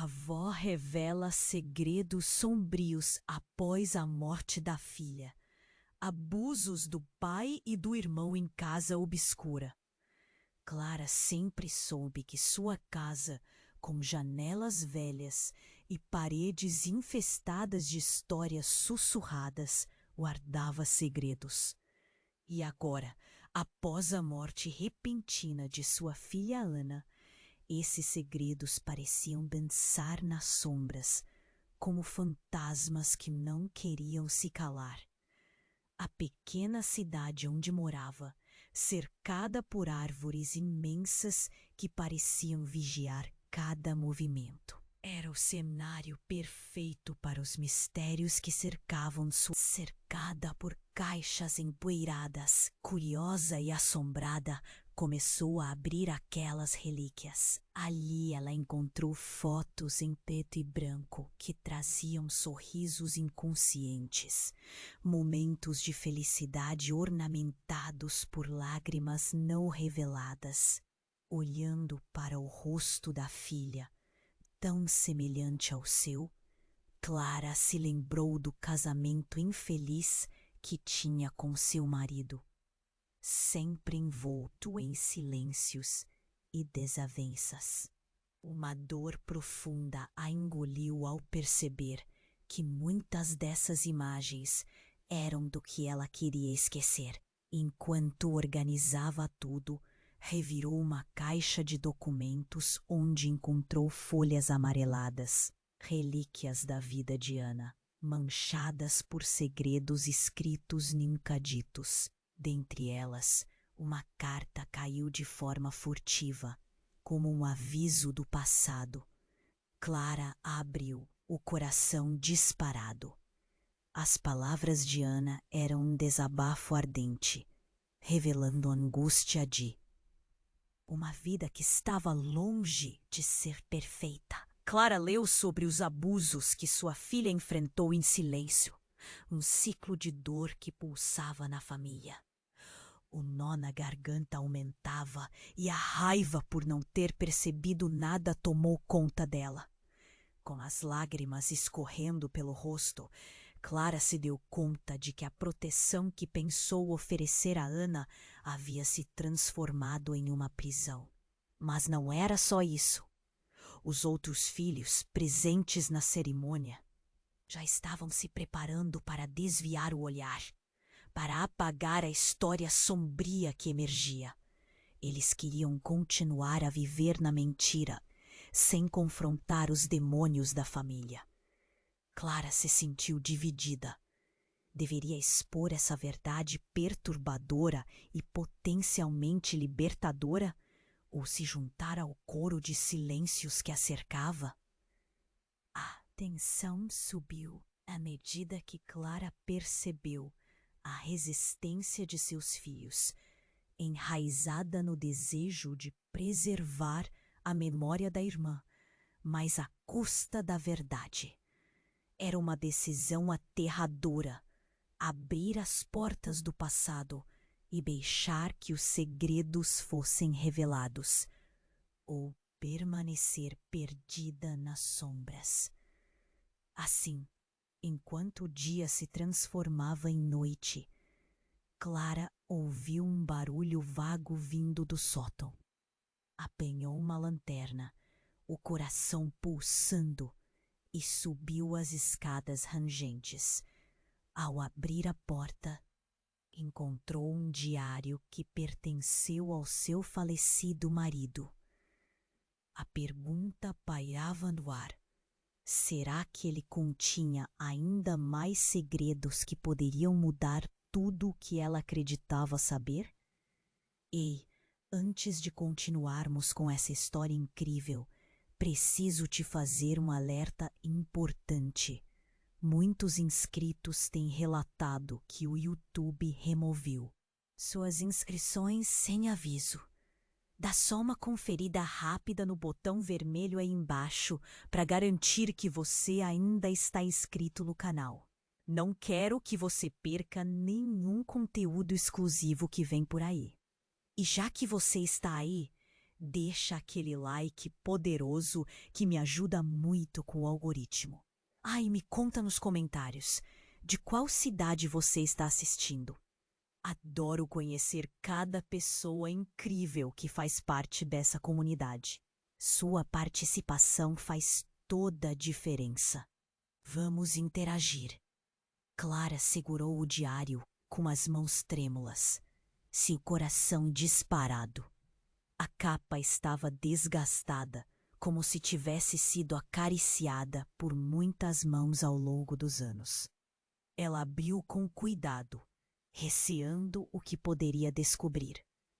avó revela segredos sombrios após a morte da filha. Abusos do pai e do irmão em casa obscura. Clara sempre soube que sua casa, com janelas velhas e paredes infestadas de histórias sussurradas, guardava segredos. E agora, após a morte repentina de sua filha Ana, esses segredos pareciam dançar nas sombras, como fantasmas que não queriam se calar. A pequena cidade onde morava, cercada por árvores imensas que pareciam vigiar cada movimento. Era o cenário perfeito para os mistérios que cercavam sua cercada por caixas empoeiradas. Curiosa e assombrada, começou a abrir aquelas relíquias. Ali ela encontrou fotos em preto e branco que traziam sorrisos inconscientes, momentos de felicidade ornamentados por lágrimas não reveladas. Olhando para o rosto da filha, tão semelhante ao seu, Clara se lembrou do casamento infeliz que tinha com seu marido, sempre envolto em silêncios e desavenças. Uma dor profunda a engoliu ao perceber que muitas dessas imagens eram do que ela queria esquecer. Enquanto organizava tudo, revirou uma caixa de documentos onde encontrou folhas amareladas, relíquias da vida de Ana, manchadas por segredos escritos nunca ditos. Dentre elas, uma carta caiu de forma furtiva, como um aviso do passado. Clara a abriu, o coração disparado. As palavras de Ana eram um desabafo ardente, revelando a angústia de uma vida que estava longe de ser perfeita. Clara leu sobre os abusos que sua filha enfrentou em silêncio, um ciclo de dor que pulsava na família. O nó na garganta aumentava e a raiva por não ter percebido nada tomou conta dela. Com as lágrimas escorrendo pelo rosto, Clara se deu conta de que a proteção que pensou oferecer a Ana havia se transformado em uma prisão. Mas não era só isso. Os outros filhos, presentes na cerimônia, já estavam se preparando para desviar o olhar, para apagar a história sombria que emergia. Eles queriam continuar a viver na mentira, sem confrontar os demônios da família. Clara se sentiu dividida. Deveria expor essa verdade perturbadora e potencialmente libertadora, ou se juntar ao coro de silêncios que a cercava? A tensão subiu à medida que Clara percebeu a resistência de seus filhos, enraizada no desejo de preservar a memória da irmã, mas à custa da verdade. Era uma decisão aterradora, abrir as portas do passado e deixar que os segredos fossem revelados, ou permanecer perdida nas sombras. Assim, enquanto o dia se transformava em noite, Clara ouviu um barulho vago vindo do sótão. Apanhou uma lanterna, o coração pulsando, e subiu as escadas rangentes. Ao abrir a porta, encontrou um diário que pertenceu ao seu falecido marido. A pergunta pairava no ar. Será que ele continha ainda mais segredos que poderiam mudar tudo o que ela acreditava saber? Ei, antes de continuarmos com essa história incrível, preciso te fazer um alerta importante. Muitos inscritos têm relatado que o YouTube removeu suas inscrições sem aviso. Dá só uma conferida rápida no botão vermelho aí embaixo para garantir que você ainda está inscrito no canal. Não quero que você perca nenhum conteúdo exclusivo que vem por aí. E já que você está aí, Deixa aquele like poderoso que me ajuda muito com o algoritmo. E me conta nos comentários de qual cidade você está assistindo. Adoro conhecer cada pessoa incrível que faz parte dessa comunidade. Sua participação faz toda a diferença. Vamos interagir. Clara segurou o diário com as mãos trêmulas, seu coração disparado. A capa estava desgastada, como se tivesse sido acariciada por muitas mãos ao longo dos anos. Ela abriu com cuidado, receando o que poderia descobrir.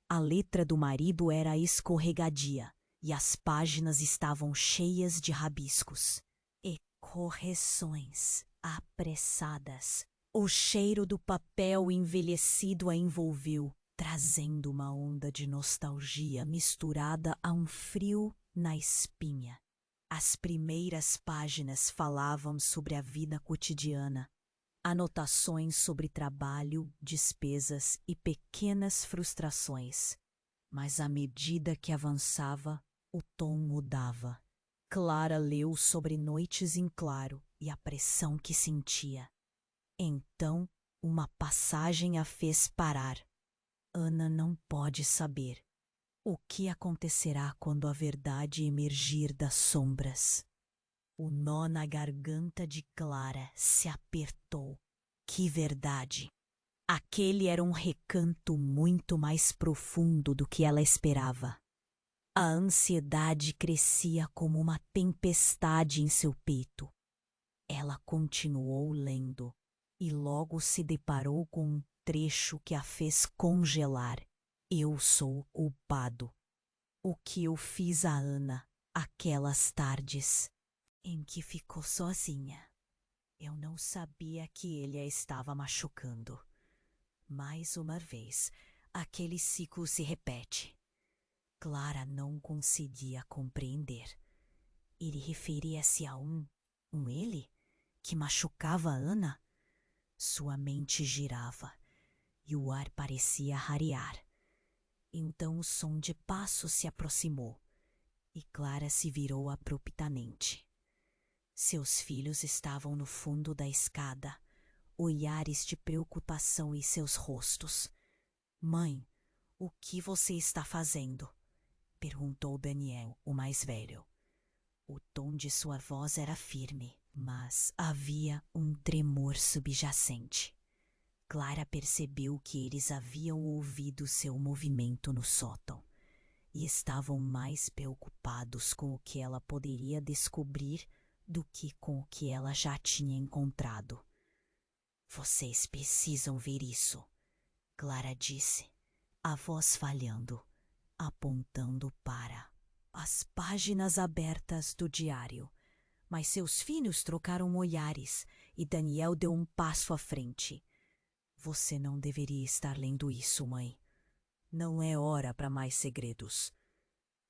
A letra do marido era escorregadia e as páginas estavam cheias de rabiscos e correções apressadas. O cheiro do papel envelhecido a envolveu, trazendo uma onda de nostalgia misturada a um frio na espinha. As primeiras páginas falavam sobre a vida cotidiana, anotações sobre trabalho, despesas e pequenas frustrações. Mas à medida que avançava, o tom mudava. Clara leu sobre noites em claro e a pressão que sentia. Então, uma passagem a fez parar. Ana não pode saber. O que acontecerá quando a verdade emergir das sombras? O nó na garganta de Clara se apertou. Que verdade! Aquele era um recanto muito mais profundo do que ela esperava. A ansiedade crescia como uma tempestade em seu peito. Ela continuou lendo e logo se deparou com um trecho que a fez congelar. Eu sou o culpado. O que eu fiz a Ana aquelas tardes em que ficou sozinha. Eu não sabia que ele a estava machucando. Mais uma vez, aquele ciclo se repete. Clara não conseguia compreender. Ele referia-se a um ele, que machucava a Ana? Sua mente girava e o ar parecia rarear. Então o som de passos se aproximou e Clara se virou abruptamente. Seus filhos estavam no fundo da escada, olhares de preocupação em seus rostos. Mãe, o que você está fazendo? Perguntou Daniel, o mais velho. O tom de sua voz era firme, mas havia um tremor subjacente. Clara percebeu que eles haviam ouvido seu movimento no sótão e estavam mais preocupados com o que ela poderia descobrir do que com o que ela já tinha encontrado. Vocês precisam ver isso, Clara disse, a voz falhando, apontando para as páginas abertas do diário. Mas seus filhos trocaram olhares e Daniel deu um passo à frente. Você não deveria estar lendo isso, mãe. Não é hora para mais segredos.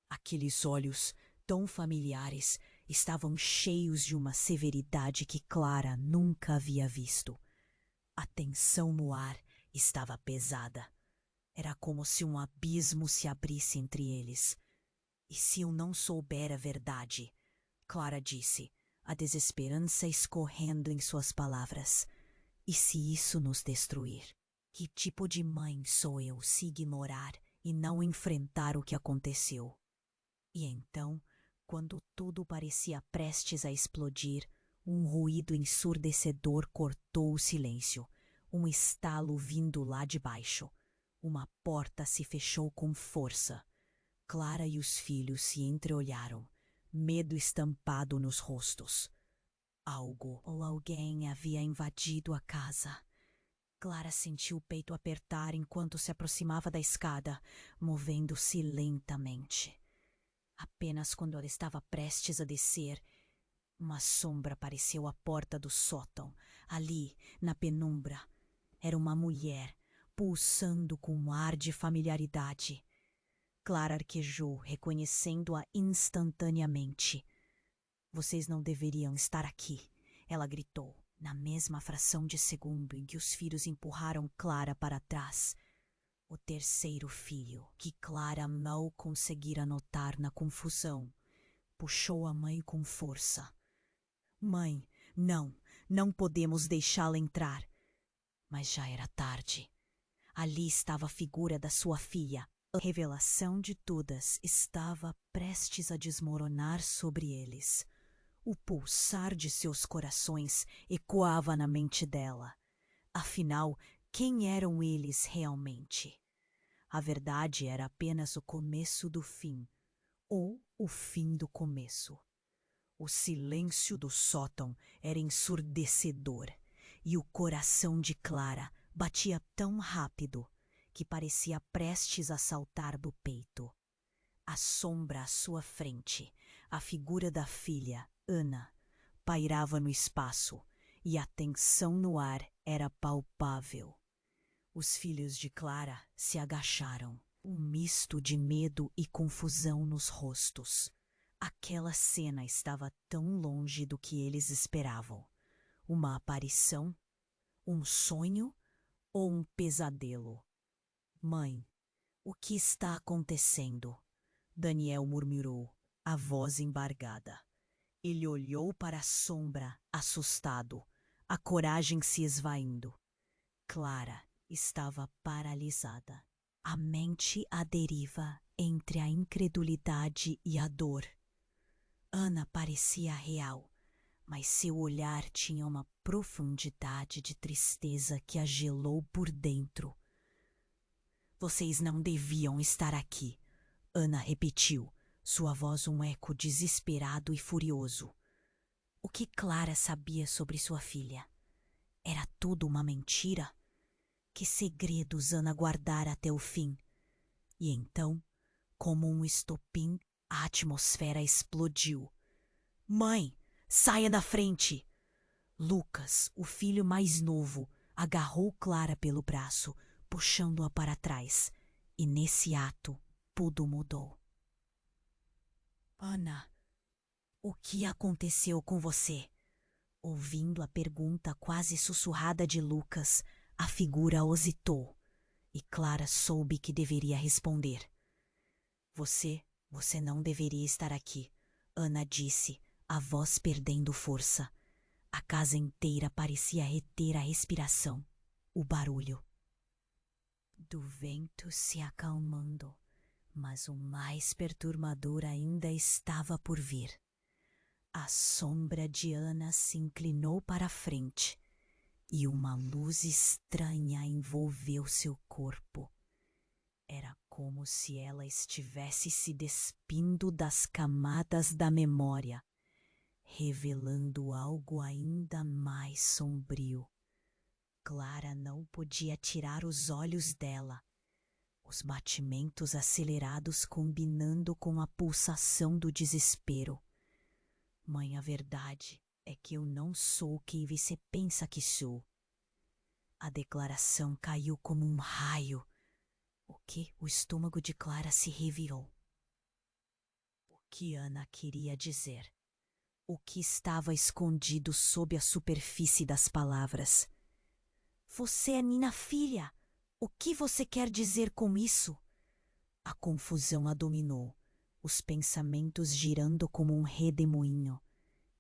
Aqueles olhos tão familiares estavam cheios de uma severidade que Clara nunca havia visto. A tensão no ar estava pesada. Era como se um abismo se abrisse entre eles. E se eu não souber a verdade? Clara disse, a desesperança escorrendo em suas palavras. E se isso nos destruir? Que tipo de mãe sou eu se ignorar e não enfrentar o que aconteceu? E então, quando tudo parecia prestes a explodir, um ruído ensurdecedor cortou o silêncio. Um estalo vindo lá de baixo. Uma porta se fechou com força. Clara e os filhos se entreolharam, medo estampado nos rostos. Algo ou alguém havia invadido a casa. Clara sentiu o peito apertar enquanto se aproximava da escada, movendo-se lentamente. Apenas quando ela estava prestes a descer, uma sombra apareceu à porta do sótão. Ali, na penumbra, era uma mulher, pulsando com um ar de familiaridade. Clara arquejou, reconhecendo-a instantaneamente. Vocês não deveriam estar aqui, ela gritou, na mesma fração de segundo em que os filhos empurraram Clara para trás. O terceiro filho, que Clara mal conseguira notar na confusão, puxou a mãe com força. Mãe, não podemos deixá-la entrar. Mas já era tarde. Ali estava a figura da sua filha. A revelação de todas estava prestes a desmoronar sobre eles. O pulsar de seus corações ecoava na mente dela. Afinal, quem eram eles realmente? A verdade era apenas o começo do fim, ou o fim do começo. O silêncio do sótão era ensurdecedor, e o coração de Clara batia tão rápido que parecia prestes a saltar do peito. A sombra à sua frente, a figura da filha, Ana, pairava no espaço, e a tensão no ar era palpável. Os filhos de Clara se agacharam, um misto de medo e confusão nos rostos. Aquela cena estava tão longe do que eles esperavam. Uma aparição? Um sonho? Ou um pesadelo? Mãe, o que está acontecendo? Daniel murmurou, a voz embargada. Ele olhou para a sombra, assustado, a coragem se esvaindo. Clara estava paralisada, a mente à deriva entre a incredulidade e a dor. Ana parecia real, mas seu olhar tinha uma profundidade de tristeza que a gelou por dentro. Vocês não deviam estar aqui, Ana repetiu, sua voz um eco desesperado e furioso. O que Clara sabia sobre sua filha? Era tudo uma mentira? Que segredos Ana guardara até o fim? E então, como um estopim, a atmosfera explodiu. Mãe, saia da frente! Lucas, o filho mais novo, agarrou Clara pelo braço, puxando-a para trás. E nesse ato, tudo mudou. Ana, o que aconteceu com você? Ouvindo a pergunta quase sussurrada de Lucas, a figura ositou, e Clara soube que deveria responder. Você não deveria estar aqui, Ana disse, a voz perdendo força. A casa inteira parecia reter a respiração, o barulho do vento se acalmando, mas o mais perturbador ainda estava por vir. A sombra de Ana se inclinou para a frente e uma luz estranha envolveu seu corpo. Era como se ela estivesse se despindo das camadas da memória, revelando algo ainda mais sombrio. Clara não podia tirar os olhos dela, os batimentos acelerados combinando com a pulsação do desespero. Mãe, a verdade é que eu não sou quem você pensa que sou. A declaração caiu como um raio. O estômago de Clara se revirou. O que Ana queria dizer? O que estava escondido sob a superfície das palavras? Você é minha filha. O que você quer dizer com isso? A confusão a dominou, os pensamentos girando como um redemoinho.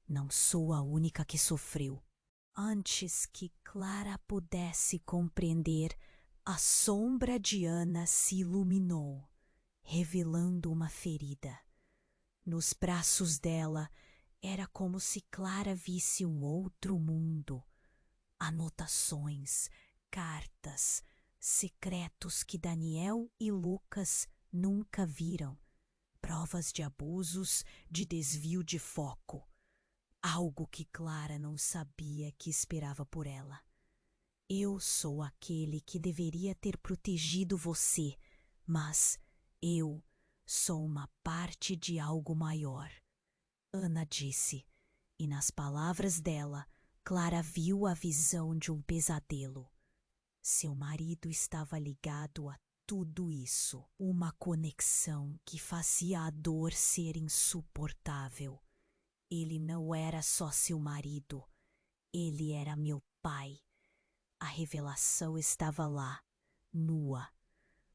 Não sou a única que sofreu. Antes que Clara pudesse compreender, a sombra de Ana se iluminou, revelando uma ferida. Nos braços dela, era como se Clara visse um outro mundo. Anotações, cartas, secretos que Daniel e Lucas nunca viram. Provas de abusos, de desvio de foco. Algo que Clara não sabia que esperava por ela. Eu sou aquele que deveria ter protegido você, mas eu sou uma parte de algo maior. Ana disse, e nas palavras dela, Clara viu a visão de um pesadelo. Seu marido estava ligado a tudo isso, uma conexão que fazia a dor ser insuportável. Ele não era só seu marido, ele era meu pai. A revelação estava lá, nua,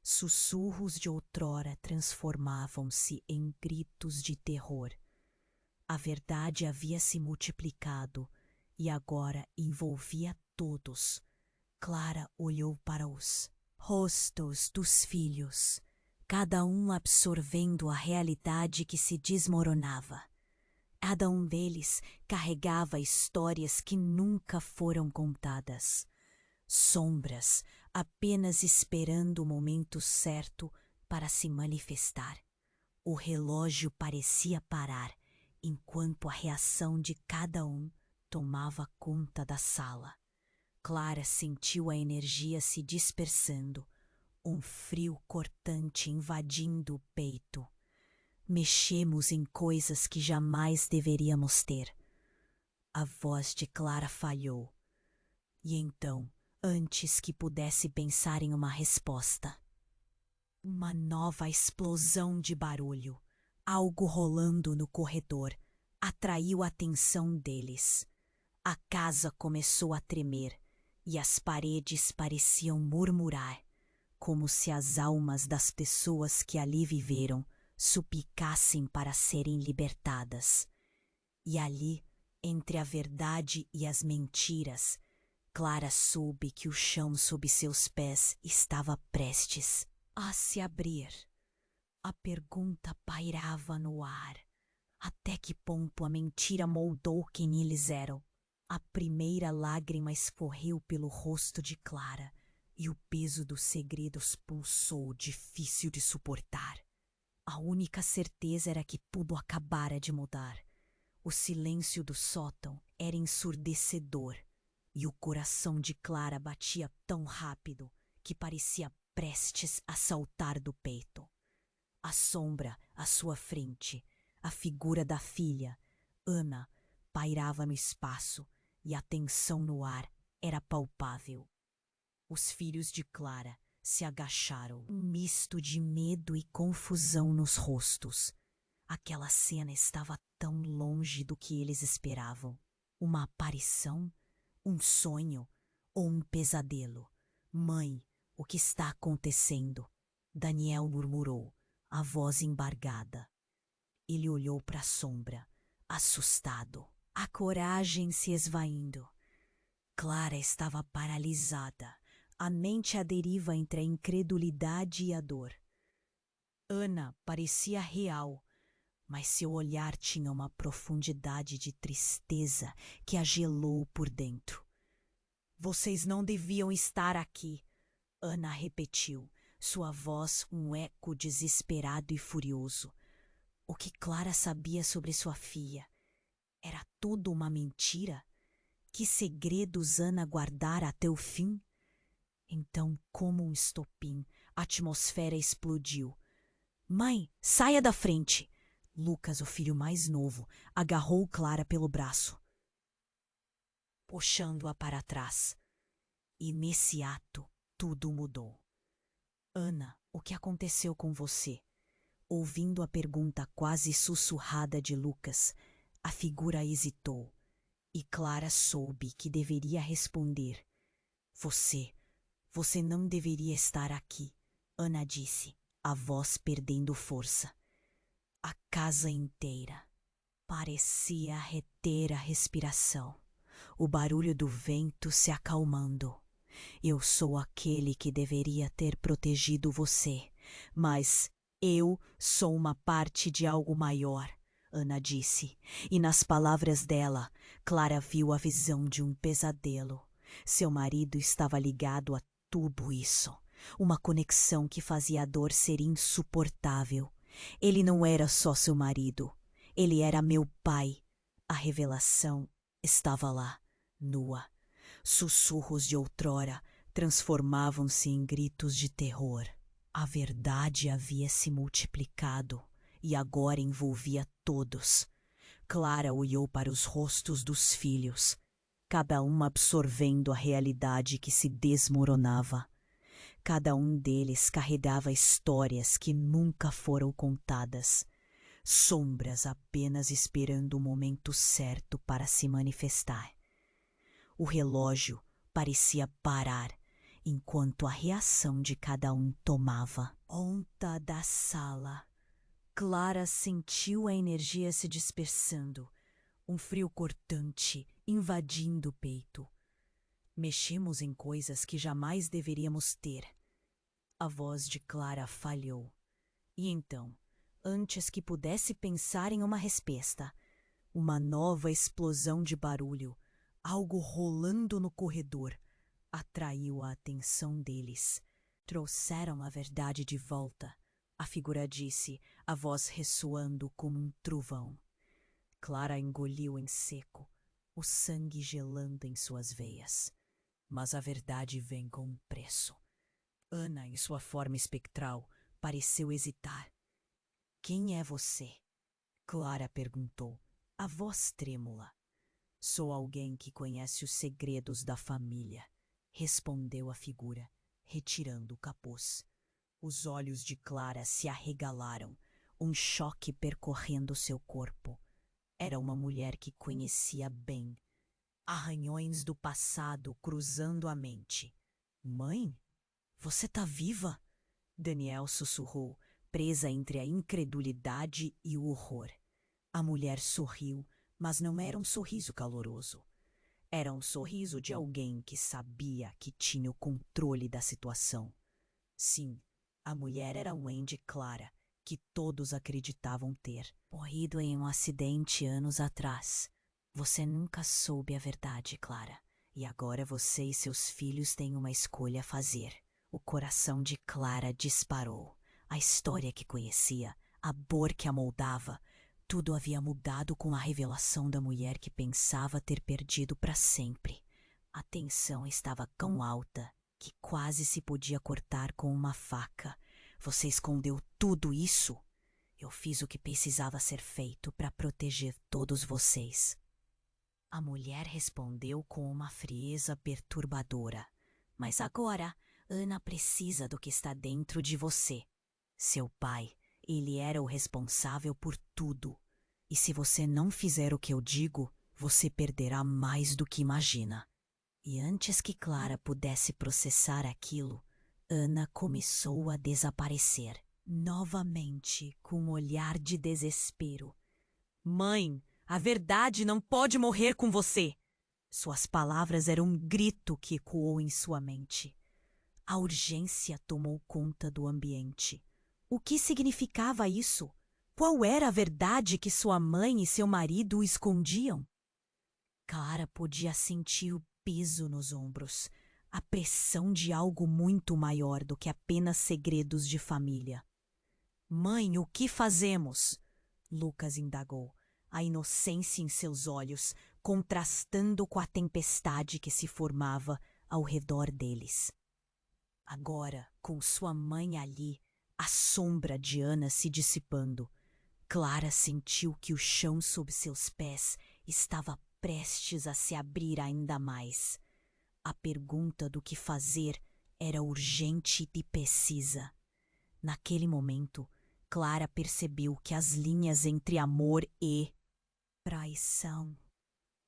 Sussurros de outrora transformavam-se em gritos de terror. A verdade havia se multiplicado e agora envolvia todos. Clara olhou para os rostos dos filhos, cada um absorvendo a realidade que se desmoronava. Cada um deles carregava histórias que nunca foram contadas. Sombras, apenas esperando o momento certo para se manifestar. O relógio parecia parar, enquanto a reação de cada um tomava conta da sala. Clara sentiu a energia se dispersando, um frio cortante invadindo o peito. Mexemos em coisas que jamais deveríamos ter. A voz de Clara falhou. E então, antes que pudesse pensar em uma resposta, uma nova explosão de barulho, algo rolando no corredor, atraiu a atenção deles. A casa começou a tremer e as paredes pareciam murmurar, como se as almas das pessoas que ali viveram suplicassem para serem libertadas. E ali, entre a verdade e as mentiras, Clara soube que o chão sob seus pés estava prestes a se abrir. A pergunta pairava no ar. Até que ponto a mentira moldou quem eles eram? A primeira lágrima escorreu pelo rosto de Clara e o peso dos segredos pulsou, difícil de suportar. A única certeza era que tudo acabara de mudar. O silêncio do sótão era ensurdecedor e o coração de Clara batia tão rápido que parecia prestes a saltar do peito. A sombra à sua frente, a figura da filha, Ana, pairava no espaço e a tensão no ar era palpável. Os filhos de Clara se agacharam, um misto de medo e confusão nos rostos. Aquela cena estava tão longe do que eles esperavam. Uma aparição? Um sonho? Ou um pesadelo? Mãe, o que está acontecendo? Daniel murmurou, a voz embargada. Ele olhou para a sombra, assustado, a coragem se esvaindo. Clara estava paralisada, a mente à deriva entre a incredulidade e a dor. Ana parecia real, mas seu olhar tinha uma profundidade de tristeza que a gelou por dentro. Vocês não deviam estar aqui, Ana repetiu, sua voz um eco desesperado e furioso. O que Clara sabia sobre sua filha? Era tudo uma mentira? Que segredos Ana guardara até o fim? Então, como um estopim, a atmosfera explodiu. Mãe, saia da frente! Lucas, o filho mais novo, agarrou Clara pelo braço, puxando-a para trás. E nesse ato, tudo mudou. Ana, o que aconteceu com você? Ouvindo a pergunta quase sussurrada de Lucas, a figura hesitou. E Clara soube que deveria responder. Você não deveria estar aqui, Ana disse, a voz perdendo força. A casa inteira parecia reter a respiração, o barulho do vento se acalmando. Eu sou aquele que deveria ter protegido você, mas eu sou uma parte de algo maior, Ana disse, e nas palavras dela, Clara viu a visão de um pesadelo. Seu marido estava ligado a tudo isso, uma conexão que fazia a dor ser insuportável. Ele não era só seu marido, ele era meu pai. A revelação estava lá, nua. Sussurros de outrora transformavam-se em gritos de terror. A verdade havia se multiplicado e agora envolvia todos. Clara olhou para os rostos dos filhos, cada um absorvendo a realidade que se desmoronava. Cada um deles carregava histórias que nunca foram contadas, sombras apenas esperando o momento certo para se manifestar. O relógio parecia parar, enquanto a reação de cada um tomava conta da sala. Clara sentiu a energia se dispersando, um frio cortante invadindo o peito. Mexemos em coisas que jamais deveríamos ter. A voz de Clara falhou. E então, antes que pudesse pensar em uma resposta, uma nova explosão de barulho, algo rolando no corredor, atraiu a atenção deles. Trouxeram a verdade de volta, a figura disse, a voz ressoando como um trovão. Clara engoliu em seco, o sangue gelando em suas veias. Mas a verdade vem com um preço. Ana, em sua forma espectral, pareceu hesitar. Quem é você? Clara perguntou, a voz trêmula. Sou alguém que conhece os segredos da família, respondeu a figura, retirando o capuz. Os olhos de Clara se arregalaram, um choque percorrendo seu corpo. Era uma mulher que conhecia bem. Arranhões do passado cruzando a mente. Mãe? Você tá viva? Daniel sussurrou, presa entre a incredulidade e o horror. A mulher sorriu, mas não era um sorriso caloroso. Era um sorriso de alguém que sabia que tinha o controle da situação. Sim, a mulher era Wendy Clara, que todos acreditavam ter morrido em um acidente anos atrás. Você nunca soube a verdade, Clara, e agora você e seus filhos têm uma escolha a fazer. O coração de Clara disparou. A história que conhecia, a dor que a moldava, tudo havia mudado com a revelação da mulher que pensava ter perdido para sempre. A tensão estava tão alta que quase se podia cortar com uma faca. Você escondeu tudo isso? Eu fiz o que precisava ser feito para proteger todos vocês. A mulher respondeu com uma frieza perturbadora. Mas agora, Ana precisa do que está dentro de você. Seu pai, ele era o responsável por tudo. E se você não fizer o que eu digo, você perderá mais do que imagina. E antes que Clara pudesse processar aquilo, Ana começou a desaparecer, novamente com um olhar de desespero. Mãe, a verdade não pode morrer com você! Suas palavras eram um grito que ecoou em sua mente. A urgência tomou conta do ambiente. O que significava isso? Qual era a verdade que sua mãe e seu marido escondiam? Clara podia sentir o peso nos ombros, a pressão de algo muito maior do que apenas segredos de família. Mãe, o que fazemos? Lucas indagou, a inocência em seus olhos contrastando com a tempestade que se formava ao redor deles. Agora, com sua mãe ali, a sombra de Ana se dissipando, Clara sentiu que o chão sob seus pés estava prestes a se abrir ainda mais. A pergunta do que fazer era urgente e precisa. Naquele momento, Clara percebeu que as linhas entre amor e traição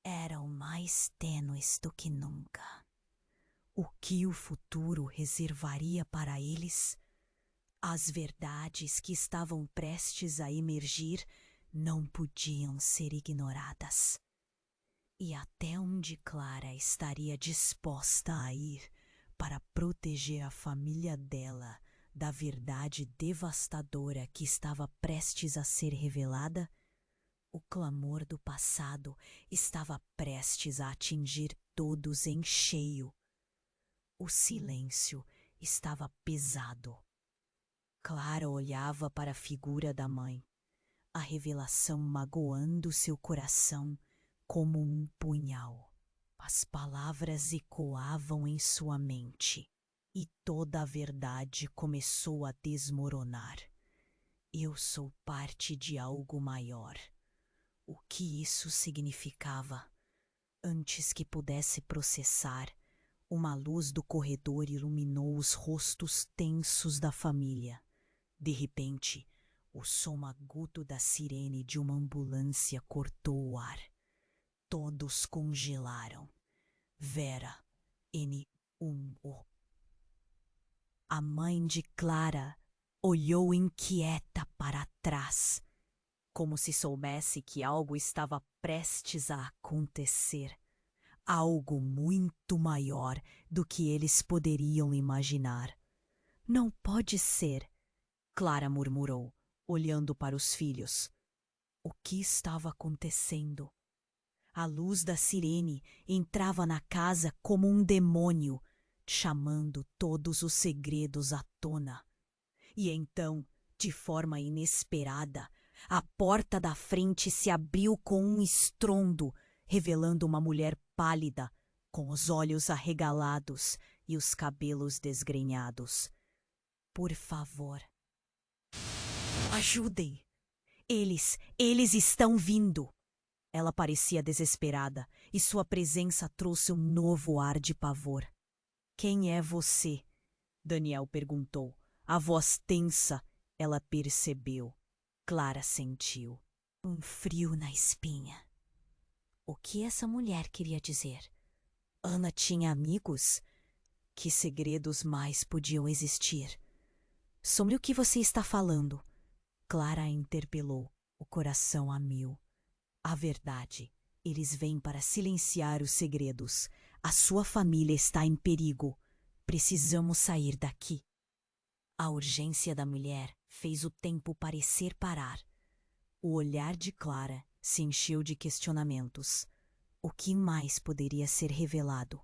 eram mais tênues do que nunca. O que o futuro reservaria para eles? As verdades que estavam prestes a emergir não podiam ser ignoradas. E até onde Clara estaria disposta a ir para proteger a família dela da verdade devastadora que estava prestes a ser revelada? O clamor do passado estava prestes a atingir todos em cheio. O silêncio estava pesado. Clara olhava para a figura da mãe, a revelação magoando seu coração como um punhal. As palavras ecoavam em sua mente e toda a verdade começou a desmoronar. Eu sou parte de algo maior. O que isso significava? Antes que pudesse processar, uma luz do corredor iluminou os rostos tensos da família. De repente, o som agudo da sirene de uma ambulância cortou o ar. Todos congelaram. Vera, N1O. A mãe de Clara olhou inquieta para trás, como se soubesse que algo estava prestes a acontecer. Algo muito maior do que eles poderiam imaginar. Não pode ser, Clara murmurou, olhando para os filhos. O que estava acontecendo? A luz da sirene entrava na casa como um demônio, chamando todos os segredos à tona. E então, de forma inesperada, a porta da frente se abriu com um estrondo, revelando uma mulher pálida, com os olhos arregalados e os cabelos desgrenhados. Por favor, ajudem! Eles estão vindo! Ela parecia desesperada e sua presença trouxe um novo ar de pavor. Quem é você? Daniel perguntou. A voz tensa, ela percebeu. Clara sentiu um frio na espinha. O que essa mulher queria dizer? Ana tinha amigos? Que segredos mais podiam existir? Sobre o que você está falando? Clara a interpelou, o coração a mil. A verdade. Eles vêm para silenciar os segredos. A sua família está em perigo. Precisamos sair daqui. A urgência da mulher fez o tempo parecer parar. O olhar de Clara se encheu de questionamentos. O que mais poderia ser revelado?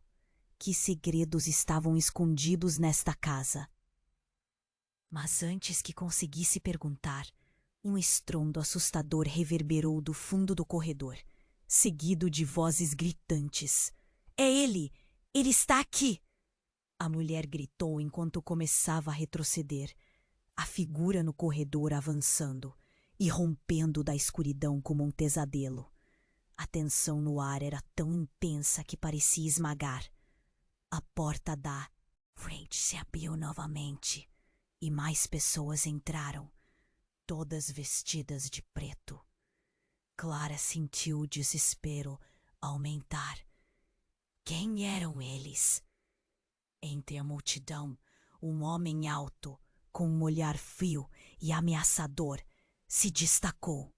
Que segredos estavam escondidos nesta casa? Mas antes que conseguisse perguntar, um estrondo assustador reverberou do fundo do corredor, seguido de vozes gritantes. É ele! Ele está aqui! A mulher gritou enquanto começava a retroceder, a figura no corredor avançando, irrompendo da escuridão como um pesadelo. A tensão no ar era tão intensa que parecia esmagar. A porta da frente se abriu novamente e mais pessoas entraram, todas vestidas de preto. Clara sentiu o desespero aumentar. Quem eram eles? Entre a multidão, um homem alto, com um olhar frio e ameaçador, se destacou.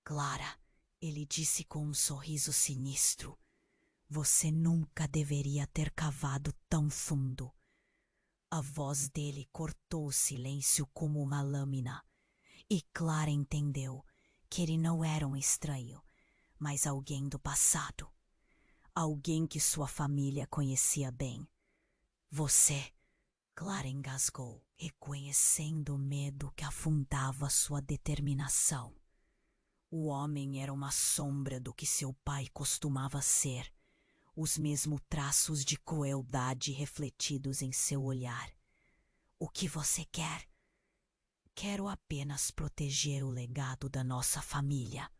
Clara, ele disse com um sorriso sinistro, você nunca deveria ter cavado tão fundo. A voz dele cortou o silêncio como uma lâmina, e Clara entendeu que ele não era um estranho, mas alguém do passado. Alguém que sua família conhecia bem. Você, Clara engasgou, reconhecendo o medo que afundava sua determinação. O homem era uma sombra do que seu pai costumava ser, os mesmos traços de crueldade refletidos em seu olhar. O que você quer? Quero apenas proteger o legado da nossa família.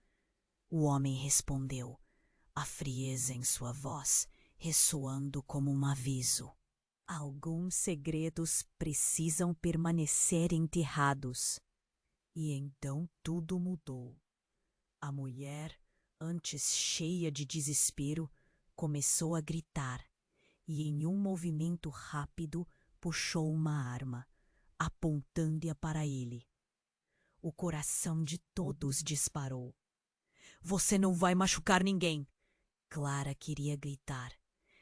O homem respondeu, a frieza em sua voz ressoando como um aviso. Alguns segredos precisam permanecer enterrados. E então tudo mudou. A mulher, antes cheia de desespero, começou a gritar e, em um movimento rápido, puxou uma arma, apontando-a para ele. O coração de todos disparou. Você não vai machucar ninguém! Clara queria gritar,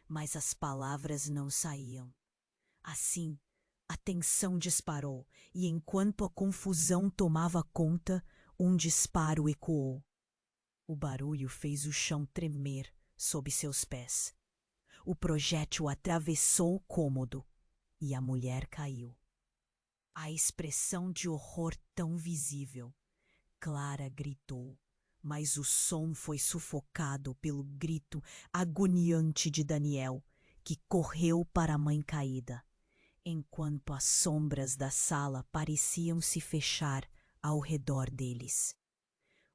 mas as palavras não saíam. Assim, a tensão disparou e, enquanto a confusão tomava conta, um disparo ecoou. O barulho fez o chão tremer sob seus pés. O projétil atravessou o cômodo e a mulher caiu. A expressão de horror tão visível. Clara gritou, mas o som foi sufocado pelo grito agoniante de Daniel, que correu para a mãe caída, enquanto as sombras da sala pareciam se fechar ao redor deles.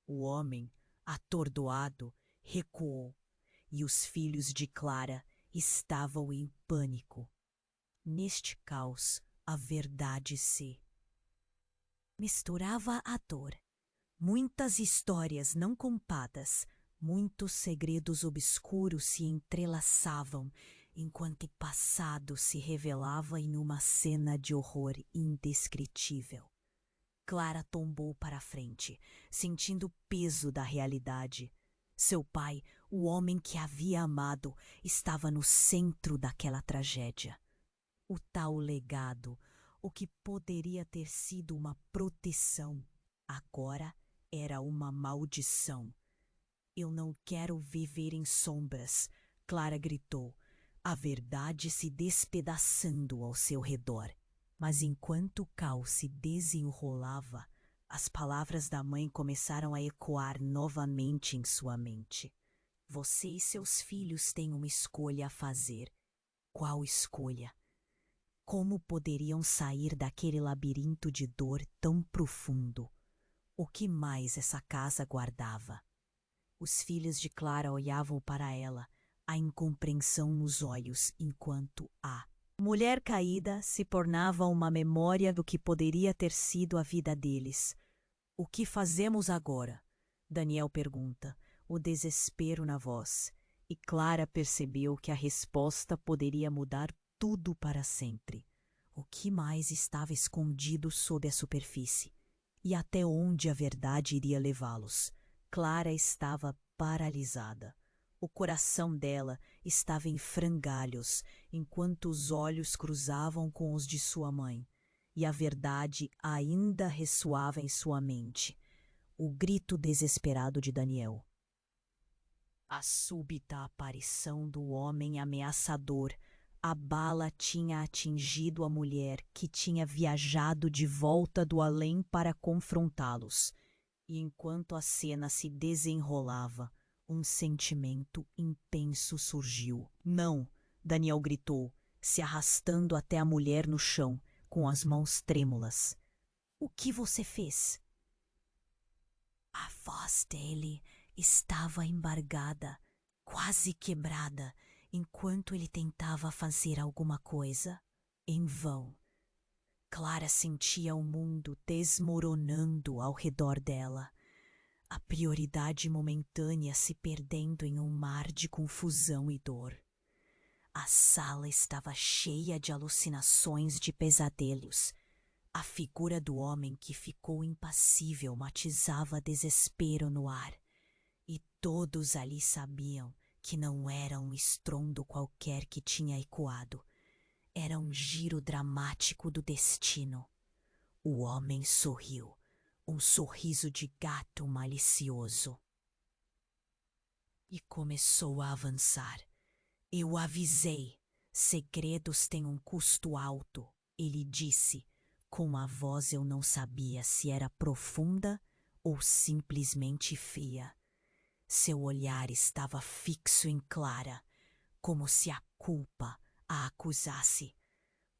O homem, atordoado, recuou, e os filhos de Clara estavam em pânico. Neste caos, a verdade se misturava à dor. Muitas histórias não contadas, muitos segredos obscuros se entrelaçavam, enquanto o passado se revelava em uma cena de horror indescritível. Clara tombou para a frente, sentindo o peso da realidade. Seu pai, o homem que havia amado, estava no centro daquela tragédia. O tal legado, o que poderia ter sido uma proteção, agora era uma maldição. Eu não quero viver em sombras, Clara gritou, a verdade se despedaçando ao seu redor. Mas enquanto o caos se desenrolava, as palavras da mãe começaram a ecoar novamente em sua mente. Você e seus filhos têm uma escolha a fazer. Qual escolha? Como poderiam sair daquele labirinto de dor tão profundo? O que mais essa casa guardava? Os filhos de Clara olhavam para ela, a incompreensão nos olhos, enquanto a mulher caída se tornava uma memória do que poderia ter sido a vida deles. O que fazemos agora? Daniel pergunta, o desespero na voz, e Clara percebeu que a resposta poderia mudar tudo para sempre. O que mais estava escondido sob a superfície? E até onde a verdade iria levá-los? Clara estava paralisada. O coração dela estava em frangalhos, enquanto os olhos cruzavam com os de sua mãe, e a verdade ainda ressoava em sua mente. O grito desesperado de Daniel. A súbita aparição do homem ameaçador. A bala tinha atingido a mulher que tinha viajado de volta do além para confrontá-los. E enquanto a cena se desenrolava, um sentimento intenso surgiu. Não! Daniel gritou, se arrastando até a mulher no chão, com as mãos trêmulas. O que você fez? A voz dele estava embargada, quase quebrada, enquanto ele tentava fazer alguma coisa. Em vão. Clara sentia o mundo desmoronando ao redor dela. A prioridade momentânea se perdendo em um mar de confusão e dor. A sala estava cheia de alucinações de pesadelos. A figura do homem que ficou impassível matizava desespero no ar. E todos ali sabiam que não era um estrondo qualquer que tinha ecoado. Era um giro dramático do destino. O homem sorriu. Um sorriso de gato malicioso. E começou a avançar. Eu avisei. Segredos têm um custo alto, ele disse, com uma voz eu não sabia se era profunda ou simplesmente fria. Seu olhar estava fixo em Clara, como se a culpa a acusasse.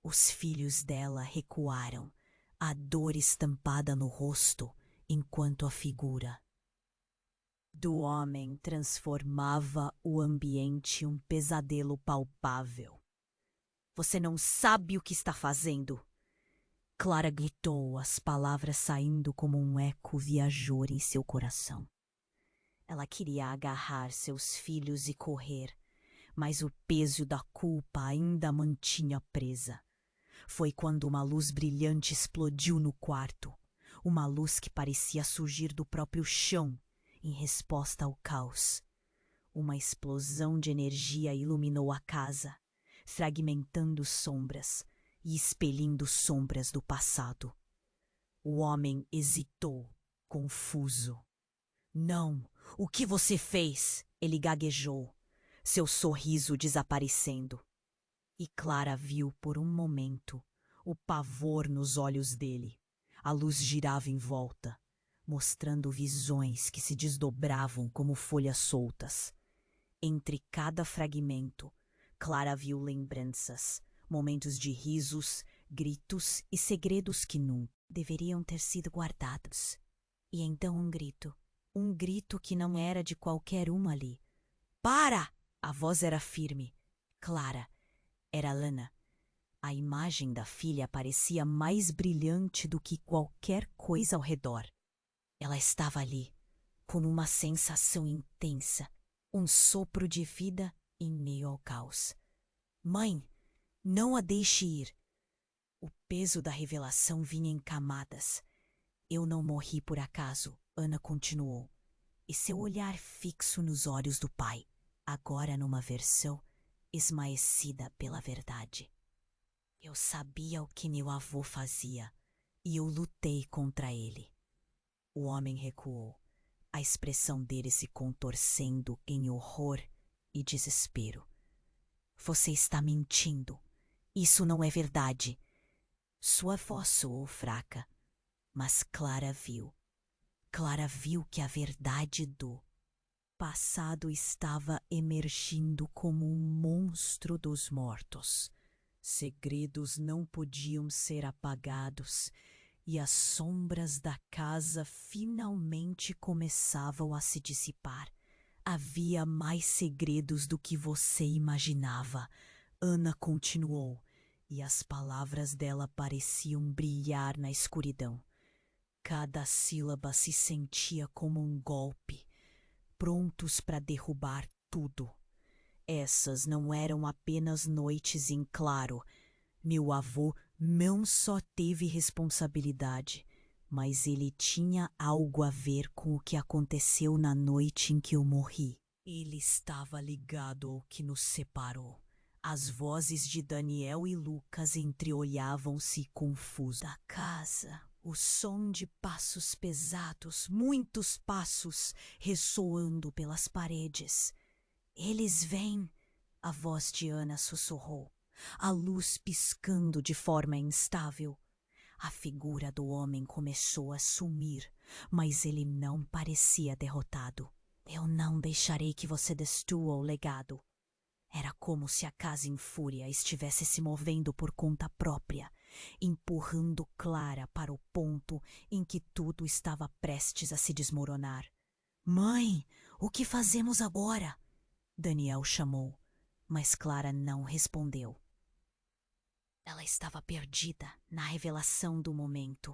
Os filhos dela recuaram, a dor estampada no rosto, enquanto a figura do homem transformava o ambiente em um pesadelo palpável. Você não sabe o que está fazendo! Clara gritou, as palavras saindo como um eco viajor em seu coração. Ela queria agarrar seus filhos e correr, mas o peso da culpa ainda a mantinha presa. Foi quando uma luz brilhante explodiu no quarto, uma luz que parecia surgir do próprio chão, em resposta ao caos. Uma explosão de energia iluminou a casa, fragmentando sombras e expelindo sombras do passado. O homem hesitou, confuso. Não! O que você fez? Ele gaguejou, seu sorriso desaparecendo. E Clara viu por um momento o pavor nos olhos dele. A luz girava em volta, mostrando visões que se desdobravam como folhas soltas. Entre cada fragmento, Clara viu lembranças, momentos de risos, gritos e segredos que nunca deveriam ter sido guardados. E então um grito que não era de qualquer uma ali. Para! A voz era firme. Clara. Era Lana. A imagem da filha parecia mais brilhante do que qualquer coisa ao redor. Ela estava ali, como uma sensação intensa, um sopro de vida em meio ao caos. Mãe, não a deixe ir. O peso da revelação vinha em camadas. Eu não morri por acaso, Ana continuou, e seu olhar fixo nos olhos do pai, agora numa versão esmaecida pela verdade. Eu sabia o que meu avô fazia, e eu lutei contra ele. O homem recuou, a expressão dele se contorcendo em horror e desespero. Você está mentindo. Isso não é verdade. Sua voz soou fraca, mas Clara viu. Clara viu que a verdade do passado estava emergindo como um monstro dos mortos. Segredos não podiam ser apagados e as sombras da casa finalmente começavam a se dissipar. Havia mais segredos do que você imaginava, Ana continuou, e as palavras dela pareciam brilhar na escuridão. Cada sílaba se sentia como um golpe, prontos para derrubar tudo. Essas não eram apenas noites em claro. Meu avô não só teve responsabilidade, mas ele tinha algo a ver com o que aconteceu na noite em que eu morri. Ele estava ligado ao que nos separou. As vozes de Daniel e Lucas entreolhavam-se confusas. Da casa, o som de passos pesados, muitos passos, ressoando pelas paredes. Eles vêm, a voz de Ana sussurrou, a luz piscando de forma instável. A figura do homem começou a sumir, mas ele não parecia derrotado. Eu não deixarei que você destrua o legado. Era como se a casa em fúria estivesse se movendo por conta própria, empurrando Clara para o ponto em que tudo estava prestes a se desmoronar. Mãe, o que fazemos agora? Daniel chamou, mas Clara não respondeu. Ela estava perdida na revelação do momento.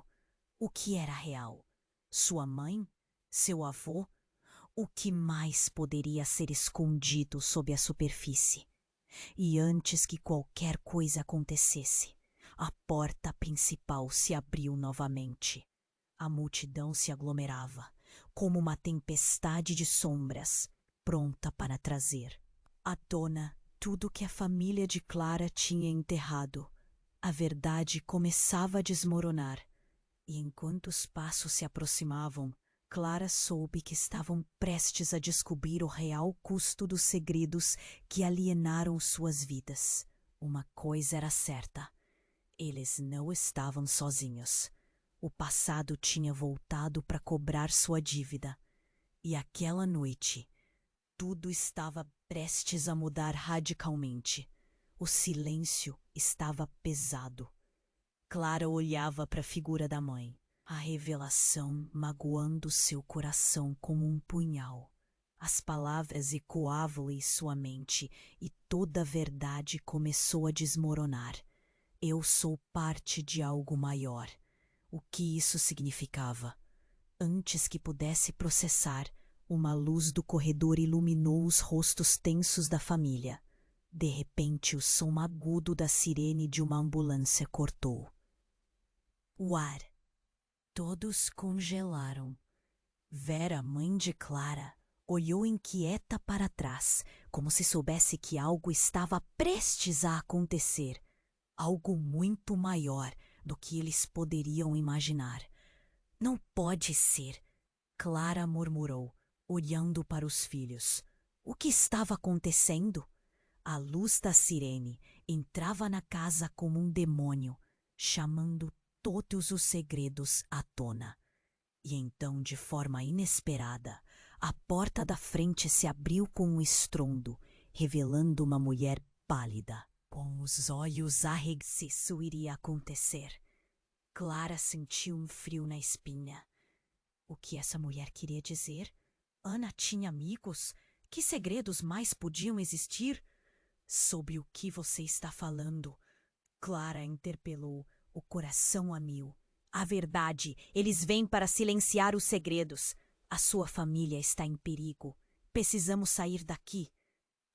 O que era real? Sua mãe? Seu avô? O que mais poderia ser escondido sob a superfície? E antes que qualquer coisa acontecesse, a porta principal se abriu novamente. A multidão se aglomerava, como uma tempestade de sombras, pronta para trazer à tona tudo que a família de Clara tinha enterrado. A verdade começava a desmoronar, e enquanto os passos se aproximavam, Clara soube que estavam prestes a descobrir o real custo dos segredos que alienaram suas vidas. Uma coisa era certa: eles não estavam sozinhos. O passado tinha voltado para cobrar sua dívida, e aquela noite tudo estava prestes a mudar radicalmente. O silêncio estava pesado. Clara olhava para a figura da mãe, a revelação magoando seu coração como um punhal. As palavras ecoavam em sua mente e toda a verdade começou a desmoronar. Eu sou parte de algo maior. O que isso significava? Antes que pudesse processar, uma luz do corredor iluminou os rostos tensos da família. De repente, o som agudo da sirene de uma ambulância cortou o ar. Todos congelaram. Vera, mãe de Clara, olhou inquieta para trás, como se soubesse que algo estava prestes a acontecer. Algo muito maior do que eles poderiam imaginar. Não pode ser, Clara murmurou, olhando para os filhos. O que estava acontecendo? A luz da sirene entrava na casa como um demônio, chamando todos os segredos à tona. E então, de forma inesperada, a porta da frente se abriu com um estrondo, revelando uma mulher pálida. Com os olhos arregalados, isso iria acontecer. Clara sentiu um frio na espinha. O que essa mulher queria dizer? Ana tinha amigos? Que segredos mais podiam existir? Sobre o que você está falando? Clara interpelou, o coração a mil. A verdade, eles vêm para silenciar os segredos. A sua família está em perigo. Precisamos sair daqui.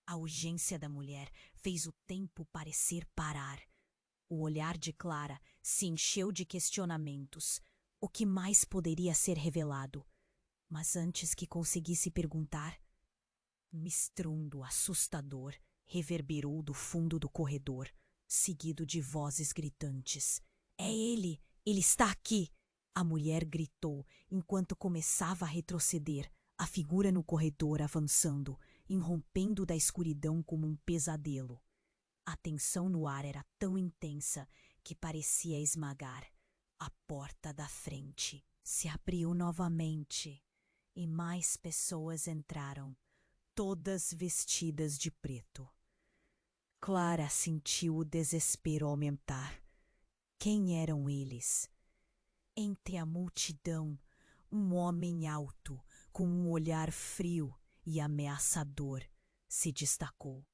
A urgência da mulher fez o tempo parecer parar. O olhar de Clara se encheu de questionamentos. O que mais poderia ser revelado? Mas antes que conseguisse perguntar, um estrondo assustador reverberou do fundo do corredor, seguido de vozes gritantes. É ele! Ele está aqui! A mulher gritou enquanto começava a retroceder, a figura no corredor avançando, irrompendo da escuridão como um pesadelo. A tensão no ar era tão intensa que parecia esmagar. A porta da frente se abriu novamente e mais pessoas entraram, todas vestidas de preto. Clara sentiu o desespero aumentar. Quem eram eles? Entre a multidão, um homem alto, com um olhar frio e ameaçador, se destacou.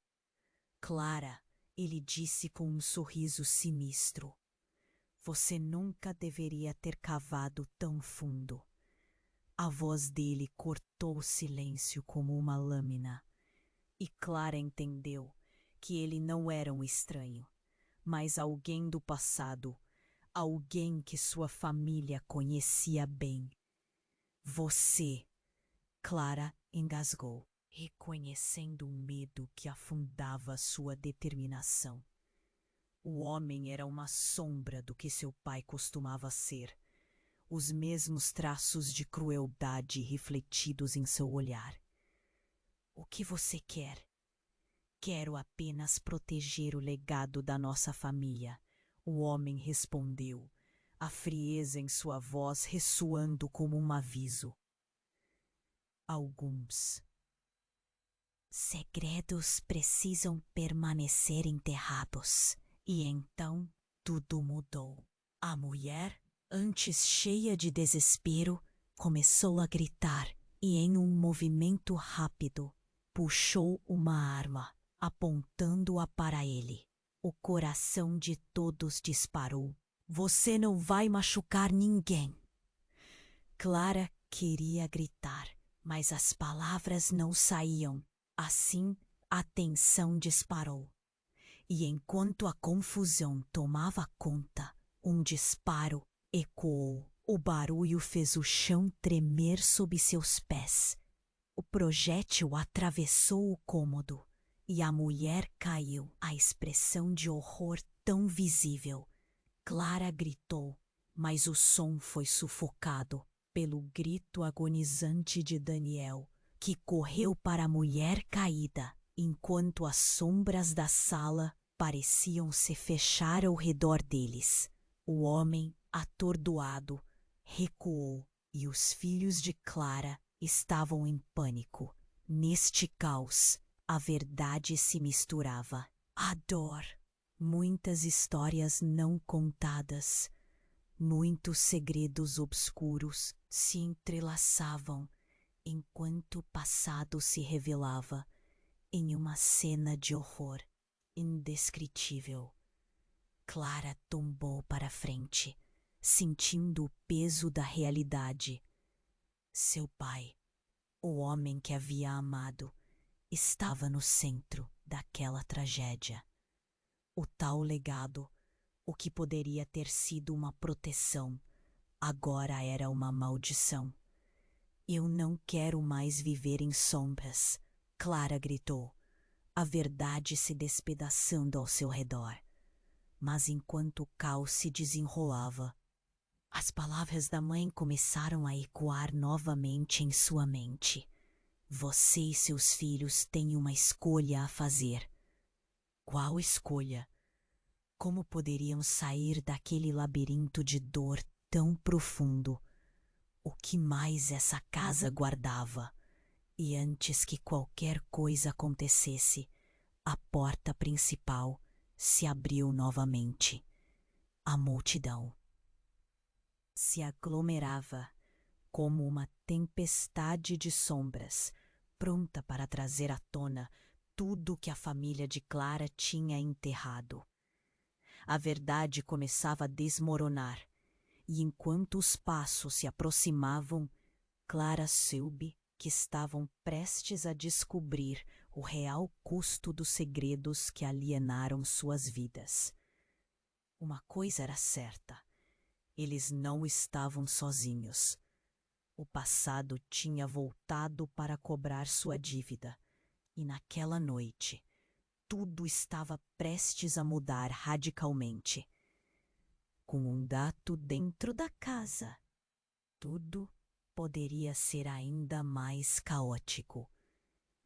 Clara, ele disse com um sorriso sinistro. Você nunca deveria ter cavado tão fundo. A voz dele cortou o silêncio como uma lâmina. E Clara entendeu que ele não era um estranho, mas alguém do passado, alguém que sua família conhecia bem. Você, Clara engasgou, reconhecendo o medo que afundava sua determinação. O homem era uma sombra do que seu pai costumava ser, os mesmos traços de crueldade refletidos em seu olhar. O que você quer? Quero apenas proteger o legado da nossa família, o homem respondeu, a frieza em sua voz ressoando como um aviso. Alguns segredos precisam permanecer enterrados. E então tudo mudou. A mulher, antes cheia de desespero, começou a gritar e, em um movimento rápido, puxou uma arma, apontando-a para ele. O coração de todos disparou. Você não vai machucar ninguém. Clara queria gritar, mas as palavras não saíam. Assim, a tensão disparou. E enquanto a confusão tomava conta, um disparo ecoou. O barulho fez o chão tremer sob seus pés. O projétil atravessou o cômodo e a mulher caiu, a expressão de horror tão visível. Clara gritou, mas o som foi sufocado pelo grito agonizante de Daniel, que correu para a mulher caída, enquanto as sombras da sala pareciam se fechar ao redor deles. O homem, atordoado, recuou e os filhos de Clara estavam em pânico. Neste caos, a verdade se misturava. A dor, muitas histórias não contadas, muitos segredos obscuros se entrelaçavam enquanto o passado se revelava em uma cena de horror indescritível. Clara tombou para frente, sentindo o peso da realidade. Seu pai, o homem que havia amado, estava no centro daquela tragédia. O tal legado, o que poderia ter sido uma proteção, agora era uma maldição. Eu não quero mais viver em sombras, Clara gritou, a verdade se despedaçando ao seu redor. Mas enquanto o caos se desenrolava, as palavras da mãe começaram a ecoar novamente em sua mente. Você e seus filhos têm uma escolha a fazer. Qual escolha? Como poderiam sair daquele labirinto de dor tão profundo? O que mais essa casa guardava? E antes que qualquer coisa acontecesse, a porta principal se abriu novamente. A multidão se aglomerava como uma tempestade de sombras, pronta para trazer à tona tudo que a família de Clara tinha enterrado. A verdade começava a desmoronar, e enquanto os passos se aproximavam, Clara soube que estavam prestes a descobrir o real custo dos segredos que alienaram suas vidas. Uma coisa era certa: eles não estavam sozinhos. O passado tinha voltado para cobrar sua dívida, e naquela noite, tudo estava prestes a mudar radicalmente. Com um gato dentro da casa, tudo poderia ser ainda mais caótico.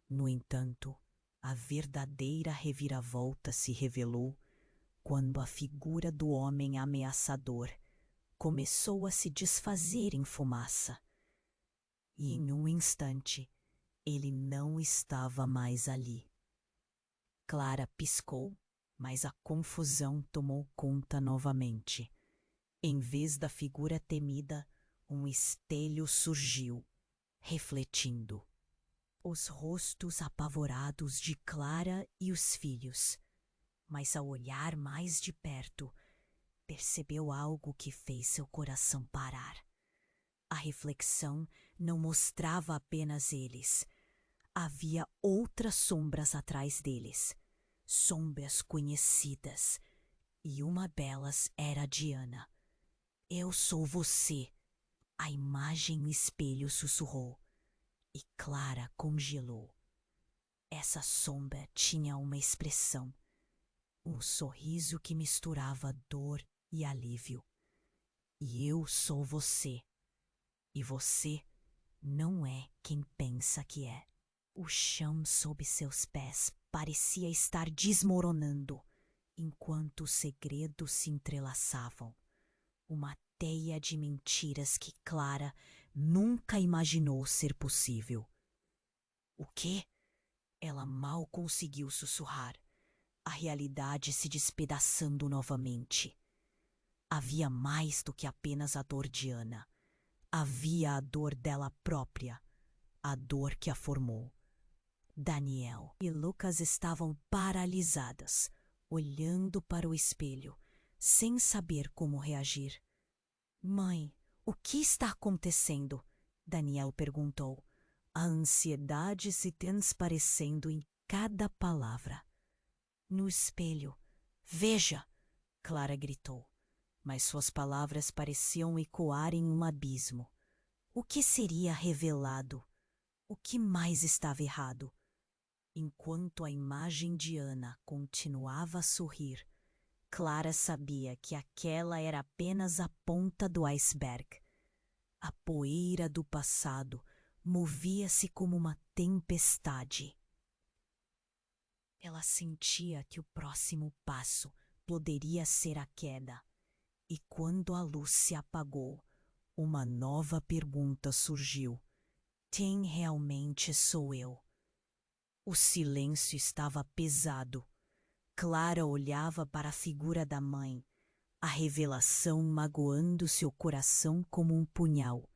No entanto, a verdadeira reviravolta se revelou quando a figura do homem ameaçador começou a se desfazer em fumaça. E em um instante, ele não estava mais ali. Clara piscou, mas a confusão tomou conta novamente. Em vez da figura temida, um espelho surgiu, refletindo os rostos apavorados de Clara e os filhos. Mas ao olhar mais de perto, percebeu algo que fez seu coração parar. A reflexão não mostrava apenas eles. Havia outras sombras atrás deles, sombras conhecidas, e uma delas era Diana. Eu sou você, a imagem no espelho sussurrou, e Clara congelou. Essa sombra tinha uma expressão, um sorriso que misturava dor e alívio. E eu sou você, e você não é quem pensa que é. O chão sob seus pés parecia estar desmoronando, enquanto os segredos se entrelaçavam. Uma teia de mentiras que Clara nunca imaginou ser possível. O quê? Ela mal conseguiu sussurrar, a realidade se despedaçando novamente. Havia mais do que apenas a dor de Ana. Havia a dor dela própria, a dor que a formou. Daniel e Lucas estavam paralisadas, olhando para o espelho, sem saber como reagir. Mãe, o que está acontecendo? Daniel perguntou, a ansiedade se transparecendo em cada palavra. No espelho. Veja! Clara gritou, mas suas palavras pareciam ecoar em um abismo. O que seria revelado? O que mais estava errado? Enquanto a imagem de Ana continuava a sorrir, Clara sabia que aquela era apenas a ponta do iceberg. A poeira do passado movia-se como uma tempestade. Ela sentia que o próximo passo poderia ser a queda. E quando a luz se apagou, uma nova pergunta surgiu. Quem realmente sou eu? O silêncio estava pesado. Clara olhava para a figura da mãe, a revelação magoando seu coração como um punhal.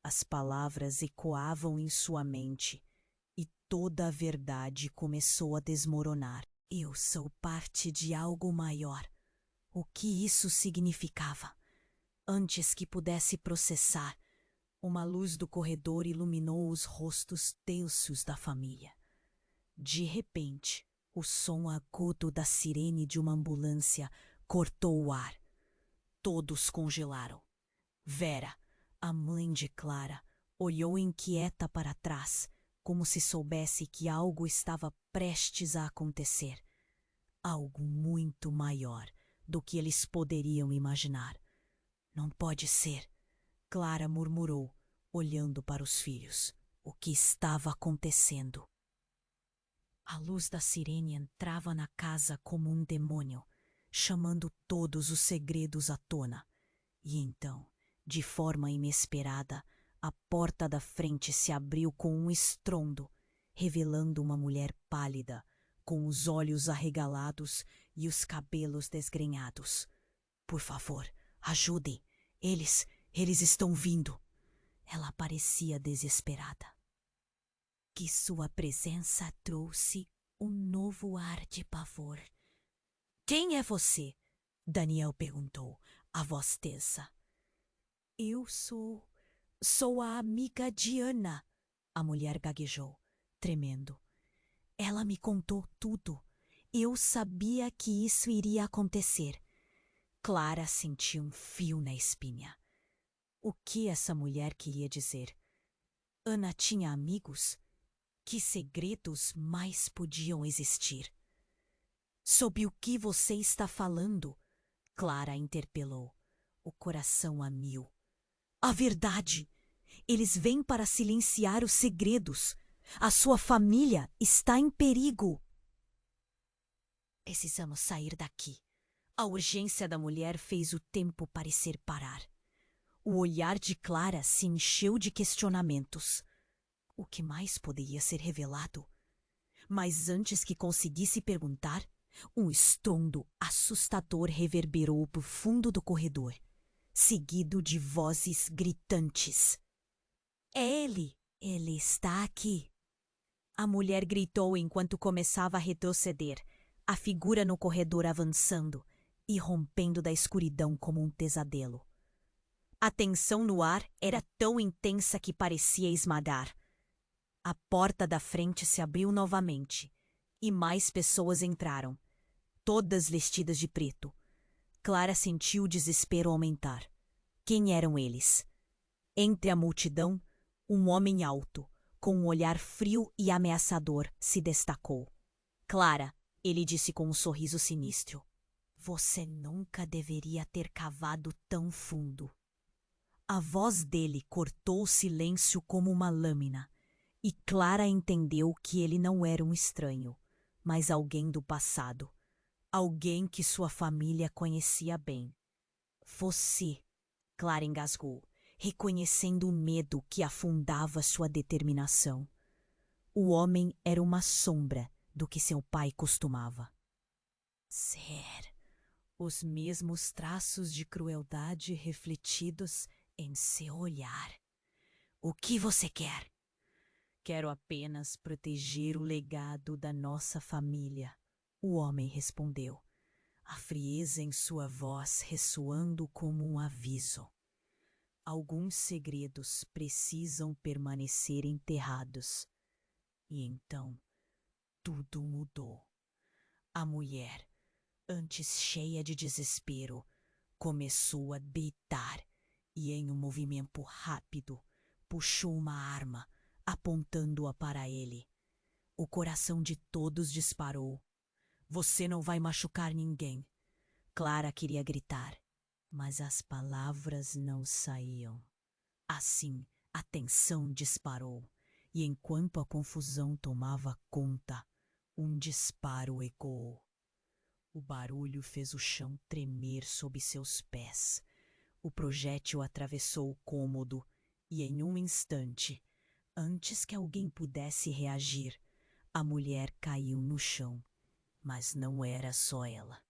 As palavras ecoavam em sua mente e toda a verdade começou a desmoronar. Eu sou parte de algo maior. O que isso significava? Antes que pudesse processar, uma luz do corredor iluminou os rostos tensos da família. De repente, o som agudo da sirene de uma ambulância cortou o ar. Todos congelaram. Vera, a mãe de Clara, olhou inquieta para trás, como se soubesse que algo estava prestes a acontecer. Algo muito maior do que eles poderiam imaginar. Não pode ser, Clara murmurou, olhando para os filhos. O que estava acontecendo? A luz da sirene entrava na casa como um demônio, chamando todos os segredos à tona. E então, de forma inesperada, a porta da frente se abriu com um estrondo, revelando uma mulher pálida, com os olhos arregalados e os cabelos desgrenhados. Por favor, ajudem! Eles estão vindo! Ela parecia desesperada. Que sua presença trouxe um novo ar de pavor. Quem é você? Daniel perguntou, a voz tensa. Eu sou a amiga Diana, a mulher gaguejou, tremendo. Ela me contou tudo. Eu sabia que isso iria acontecer. Clara sentiu um fio na espinha. O que essa mulher queria dizer? Ana tinha amigos? Que segredos mais podiam existir? Sob o que você está falando? Clara interpelou, o coração a mil. A verdade! Eles vêm para silenciar os segredos. A sua família está em perigo. Precisamos sair daqui. A urgência da mulher fez o tempo parecer parar. O olhar de Clara se encheu de questionamentos. O que mais poderia ser revelado? Mas antes que conseguisse perguntar, um estrondo assustador reverberou por fundo do corredor, seguido de vozes gritantes. É ele! Ele está aqui! A mulher gritou enquanto começava a retroceder, a figura no corredor avançando e rompendo da escuridão como um pesadelo. A tensão no ar era tão intensa que parecia esmagar. A porta da frente se abriu novamente e mais pessoas entraram, todas vestidas de preto. Clara sentiu o desespero aumentar. Quem eram eles? Entre a multidão, um homem alto, com um olhar frio e ameaçador, se destacou. Clara, ele disse com um sorriso sinistro. Você nunca deveria ter cavado tão fundo. A voz dele cortou o silêncio como uma lâmina, e Clara entendeu que ele não era um estranho, mas alguém do passado. Alguém que sua família conhecia bem. Você, Clara engasgou, reconhecendo o medo que afundava sua determinação. O homem era uma sombra do que seu pai costumava ser. Os mesmos traços de crueldade refletidos em seu olhar. O que você quer? Quero apenas proteger o legado da nossa família, o homem respondeu, a frieza em sua voz ressoando como um aviso. Alguns segredos precisam permanecer enterrados. E então, tudo mudou. A mulher, antes cheia de desespero, começou a deitar e, em um movimento rápido, puxou uma arma, apontando-a para ele. O coração de todos disparou. Você não vai machucar ninguém. Clara queria gritar, mas as palavras não saíam. Assim, a tensão disparou, e enquanto a confusão tomava conta, um disparo ecoou. O barulho fez o chão tremer sob seus pés. O projétil atravessou o cômodo e, em um instante, antes que alguém pudesse reagir, a mulher caiu no chão. Mas não era só ela.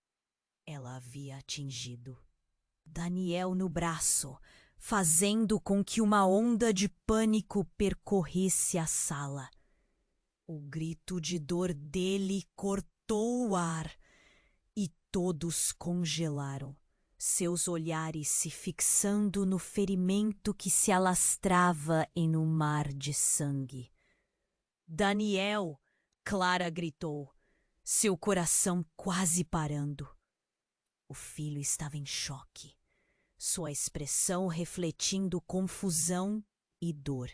Ela havia atingido Daniel no braço, fazendo com que uma onda de pânico percorresse a sala. O grito de dor dele cortou o ar e todos congelaram, seus olhares se fixando no ferimento que se alastrava em um mar de sangue. Daniel! Clara gritou, seu coração quase parando. O filho estava em choque, sua expressão refletindo confusão e dor.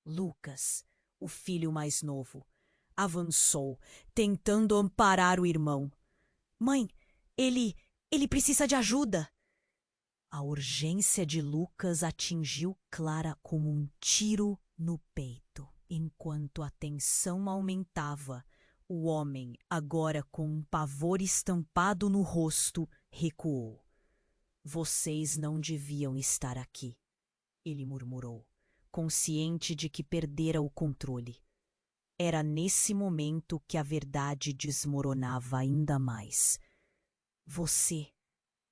Lucas, o filho mais novo, avançou, tentando amparar o irmão. Mãe, ele precisa de ajuda. A urgência de Lucas atingiu Clara como um tiro no peito. Enquanto a tensão aumentava, o homem, agora com um pavor estampado no rosto, recuou. Vocês não deviam estar aqui, ele murmurou, consciente de que perdera o controle. Era nesse momento que a verdade desmoronava ainda mais. Você,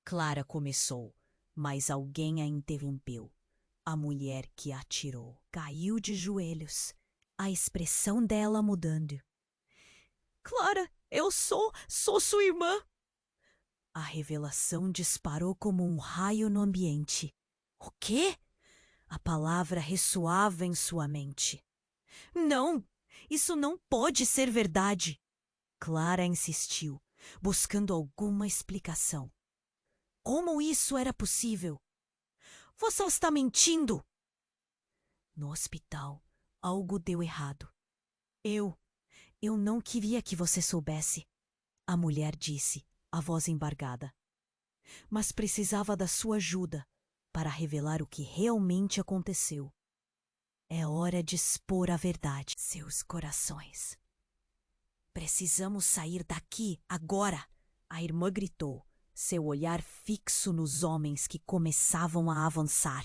Clara começou, mas alguém a interrompeu. A mulher que atirou caiu de joelhos, a expressão dela mudando. Clara, eu sou sua irmã. A revelação disparou como um raio no ambiente. O quê? A palavra ressoava em sua mente. Não, Isso não pode ser verdade. Clara insistiu, buscando alguma explicação. Como isso era possível? Você está mentindo! No hospital, algo deu errado. Eu não queria que você soubesse, a mulher disse, a voz embargada. Mas precisava da sua ajuda para revelar o que realmente aconteceu. É hora de expor a verdade, seus corações. Precisamos sair daqui agora, a irmã gritou, seu olhar fixo nos homens que começavam a avançar.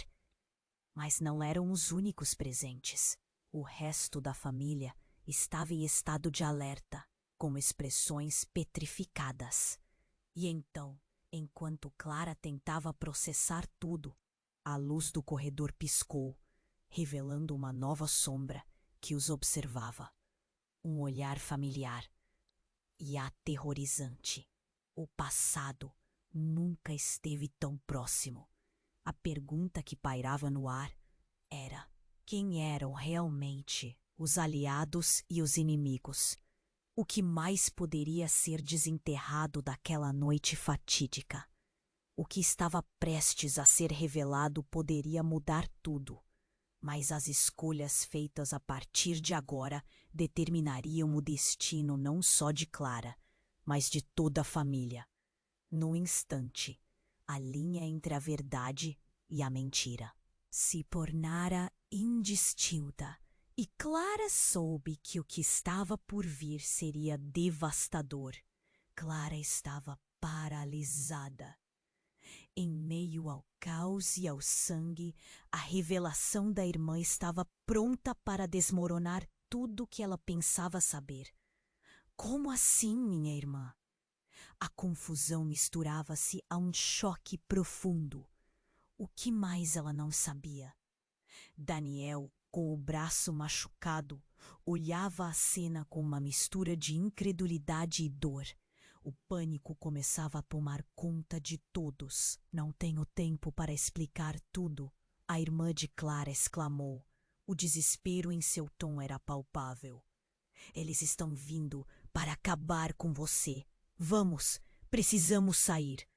Mas não eram os únicos presentes. O resto da família estava em estado de alerta, com expressões petrificadas. E então, enquanto Clara tentava processar tudo, a luz do corredor piscou, revelando uma nova sombra que os observava. Um olhar familiar e aterrorizante. O passado nunca esteve tão próximo. A pergunta que pairava no ar era: quem eram realmente os aliados e os inimigos? O que mais poderia ser desenterrado daquela noite fatídica? O que estava prestes a ser revelado poderia mudar tudo, mas as escolhas feitas a partir de agora determinariam o destino não só de Clara, mas de toda a família. No instante, a linha entre a verdade e a mentira se tornara indistinta, e Clara soube que o que estava por vir seria devastador. Clara estava paralisada. Em meio ao caos e ao sangue, a revelação da irmã estava pronta para desmoronar tudo o que ela pensava saber. Como assim, minha irmã? A confusão misturava-se a um choque profundo. O que mais ela não sabia? Daniel, com o braço machucado, olhava a cena com uma mistura de incredulidade e dor. O pânico começava a tomar conta de todos. Não tenho tempo para explicar tudo, a irmã de Clara exclamou. O desespero em seu tom era palpável. Eles estão vindo para acabar com você. Vamos, precisamos sair.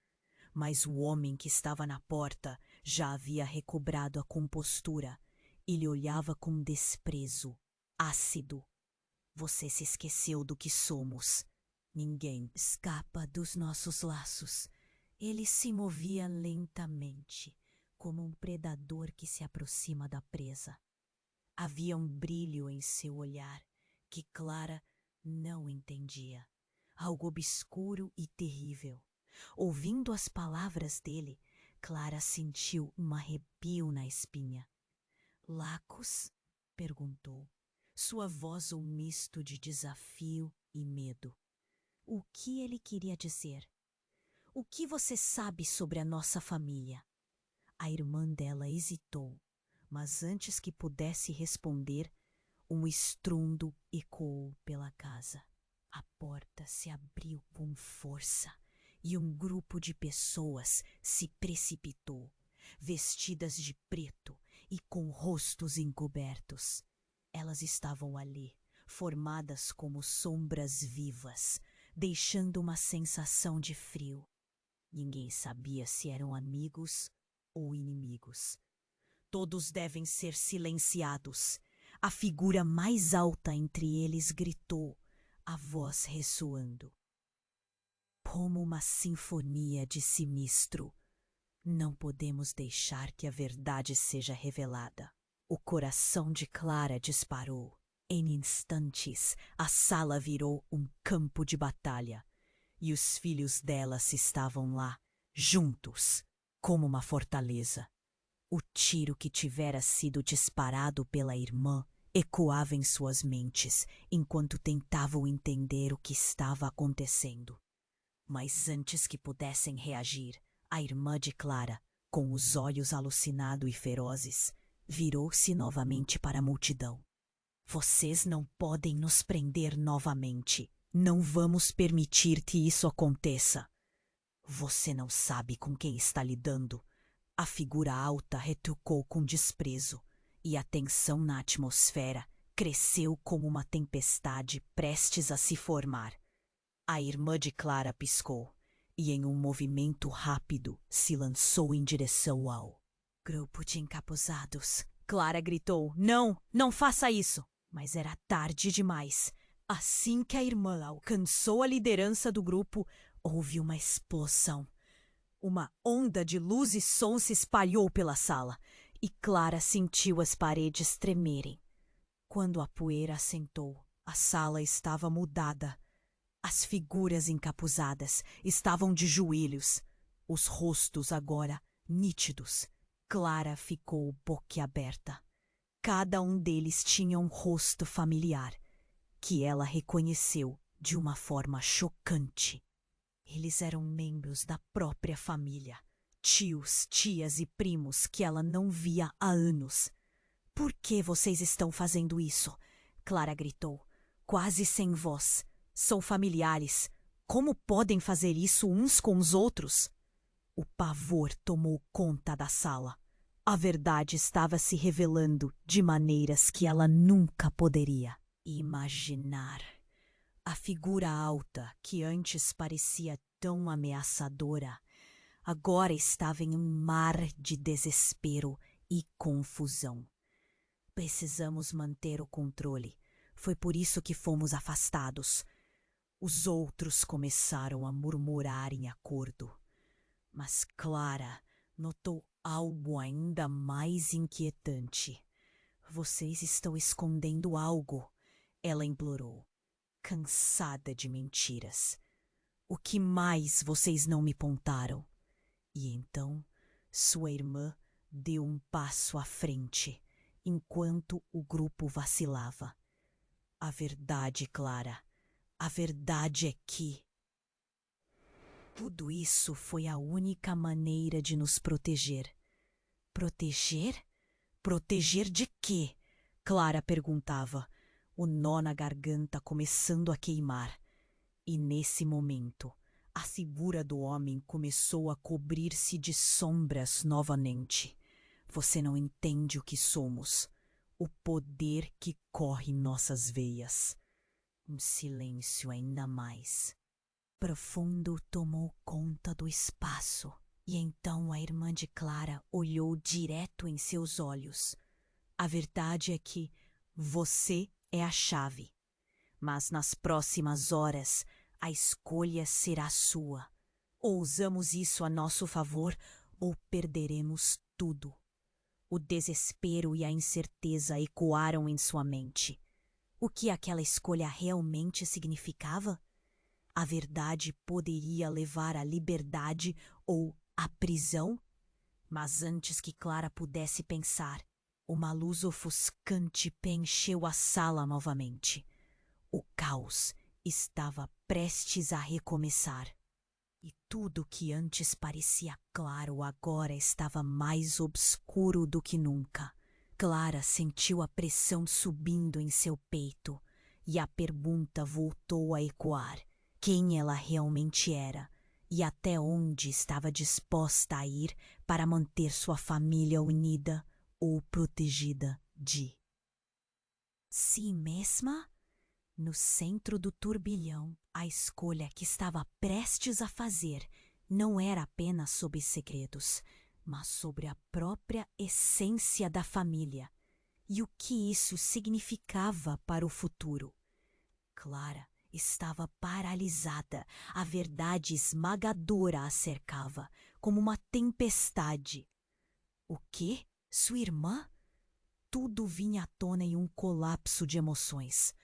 Mas o homem que estava na porta já havia recobrado a compostura. Ele olhava com desprezo, ácido. Você se esqueceu do que somos. Ninguém escapa dos nossos laços. Ele se movia lentamente, como um predador que se aproxima da presa. Havia um brilho em seu olhar que Clara não entendia. Algo obscuro e terrível. Ouvindo as palavras dele, Clara sentiu um arrepio na espinha. Lacos? Perguntou. Sua voz um misto de desafio e medo. O que ele queria dizer? O que você sabe sobre a nossa família? A irmã dela hesitou, mas antes que pudesse responder, um estrondo ecoou pela casa. A porta se abriu com força e um grupo de pessoas se precipitou, vestidas de preto e com rostos encobertos. Elas estavam ali, formadas como sombras vivas, deixando uma sensação de frio. Ninguém sabia se eram amigos ou inimigos. Todos devem ser silenciados. A figura mais alta entre eles gritou, a voz ressoando. Como uma sinfonia de sinistro. Não podemos deixar que a verdade seja revelada. O coração de Clara disparou. Em instantes, a sala virou um campo de batalha. E os filhos dela se estavam lá, juntos, como uma fortaleza. O tiro que tivera sido disparado pela irmã ecoava em suas mentes, enquanto tentavam entender o que estava acontecendo. Mas antes que pudessem reagir, a irmã de Clara, com os olhos alucinados e ferozes, virou-se novamente para a multidão. Vocês não podem nos prender novamente. Não vamos permitir que isso aconteça. Você não sabe com quem está lidando. A figura alta retrucou com desprezo, e a tensão na atmosfera cresceu como uma tempestade prestes a se formar. A irmã de Clara piscou e, em um movimento rápido, se lançou em direção ao grupo de encapuzados. Clara gritou: "Não, não faça isso!" Mas era tarde demais. Assim que a irmã alcançou a liderança do grupo, houve uma explosão. Uma onda de luz e som se espalhou pela sala, e Clara sentiu as paredes tremerem. Quando a poeira assentou, a sala estava mudada. As figuras encapuzadas estavam de joelhos, os rostos agora nítidos. Clara ficou boquiaberta. Cada um deles tinha um rosto familiar, que ela reconheceu de uma forma chocante. Eles eram membros da própria família, tios, tias e primos que ela não via há anos. "Por que vocês estão fazendo isso?" Clara gritou, quase sem voz. "São familiares. Como podem fazer isso uns com os outros?" O pavor tomou conta da sala. A verdade estava se revelando de maneiras que ela nunca poderia imaginar. A figura alta, que antes parecia tão ameaçadora, agora estava em um mar de desespero e confusão. "Precisamos manter o controle. Foi por isso que fomos afastados." Os outros começaram a murmurar em acordo. Mas Clara notou algo ainda mais inquietante. "Vocês estão escondendo algo", ela implorou, cansada de mentiras. "O que mais vocês não me contaram?" E então sua irmã deu um passo à frente, enquanto o grupo vacilava. "A verdade, Clara, a verdade é que tudo isso foi a única maneira de nos proteger." "Proteger? Proteger de quê?" Clara perguntava, o nó na garganta começando a queimar. E nesse momento, a figura do homem começou a cobrir-se de sombras novamente. "Você não entende o que somos, o poder que corre em nossas veias." Um silêncio ainda mais profundo tomou conta do espaço, e então a irmã de Clara olhou direto em seus olhos. "A verdade é que você é a chave, mas nas próximas horas a escolha será sua. Ou usamos isso a nosso favor, ou perderemos tudo." O desespero e a incerteza ecoaram em sua mente. O que aquela escolha realmente significava? A verdade poderia levar à liberdade ou à prisão? Mas antes que Clara pudesse pensar, uma luz ofuscante preencheu a sala novamente. O caos estava prestes a recomeçar. E tudo que antes parecia claro agora estava mais obscuro do que nunca. Clara sentiu a pressão subindo em seu peito, e a pergunta voltou a ecoar: quem ela realmente era e até onde estava disposta a ir para manter sua família unida ou protegida de si mesma? No centro do turbilhão, a escolha que estava prestes a fazer não era apenas sobre segredos, mas sobre a própria essência da família e o que isso significava para o futuro. Clara estava paralisada, a verdade esmagadora a cercava, como uma tempestade. O quê? Sua irmã? Tudo vinha à tona em um colapso de emoções.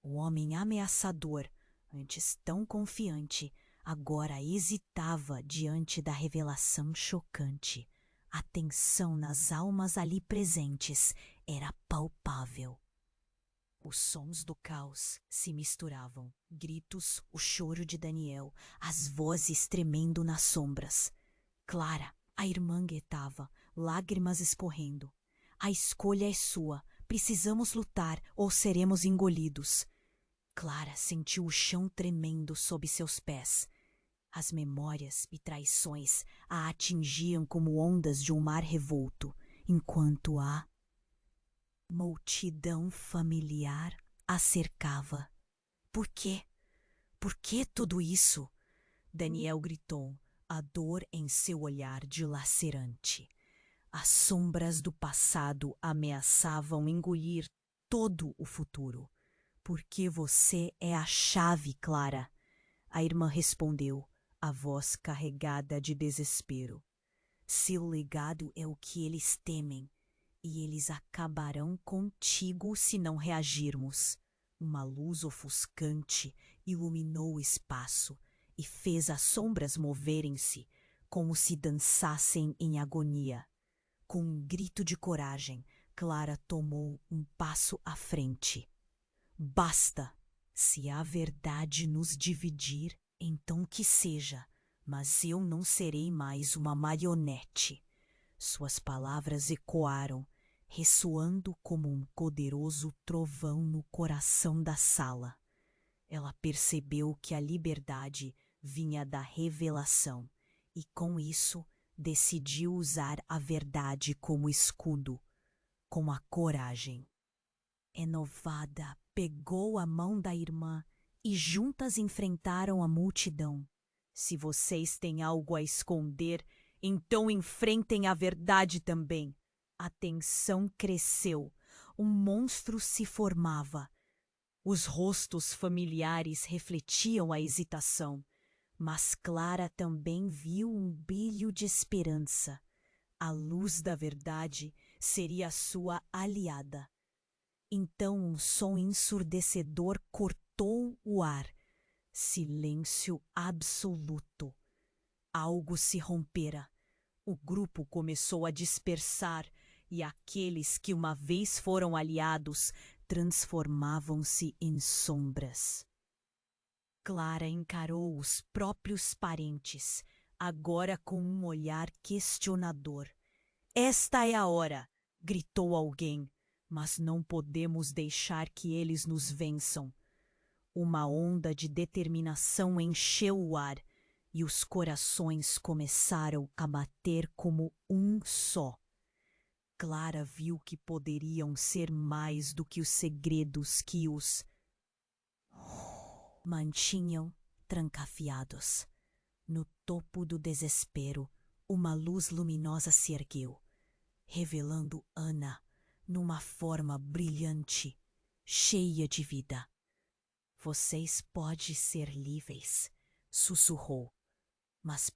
O homem ameaçador, antes tão confiante, agora hesitava diante da revelação chocante. A tensão nas almas ali presentes era palpável. Os sons do caos se misturavam, gritos, o choro de Daniel, as vozes tremendo nas sombras. Clara, a irmã guetava, lágrimas escorrendo. "A escolha é sua, precisamos lutar ou seremos engolidos." Clara sentiu o chão tremendo sob seus pés. As memórias e traições a atingiam como ondas de um mar revolto, enquanto Multidão familiar a cercava. Por quê? Por que tudo isso? Daniel gritou, a dor em seu olhar dilacerante. As sombras do passado ameaçavam engolir todo o futuro. Porque você é a chave, Clara. A irmã respondeu, a voz carregada de desespero. Seu legado é o que eles temem, e eles acabarão contigo se não reagirmos. Uma luz ofuscante iluminou o espaço e fez as sombras moverem-se, como se dançassem em agonia. Com um grito de coragem, Clara tomou um passo à frente. Basta! Se a verdade nos dividir, então que seja, mas eu não serei mais uma marionete. Suas palavras ecoaram, ressoando como um poderoso trovão no coração da sala. Ela percebeu que a liberdade vinha da revelação e, com isso, decidiu usar a verdade como escudo, com a coragem. Enovada, pegou a mão da irmã e juntas enfrentaram a multidão. Se vocês têm algo a esconder, então enfrentem a verdade também. A tensão cresceu. Um monstro se formava. Os rostos familiares refletiam a hesitação, mas Clara também viu um brilho de esperança. A luz da verdade seria sua aliada. Então um som ensurdecedor cortou o ar. Silêncio absoluto. Algo se rompera. O grupo começou a dispersar e aqueles que uma vez foram aliados transformavam-se em sombras. Clara encarou os próprios parentes, agora com um olhar questionador. Esta é a hora, gritou alguém, mas não podemos deixar que eles nos vençam. Uma onda de determinação encheu o ar e os corações começaram a bater como um só. Clara viu que poderiam ser mais do que os segredos que os mantinham trancafiados. No topo do desespero, uma luz luminosa se ergueu, revelando Ana numa forma brilhante, cheia de vida. Vocês podem ser livres, sussurrou, mas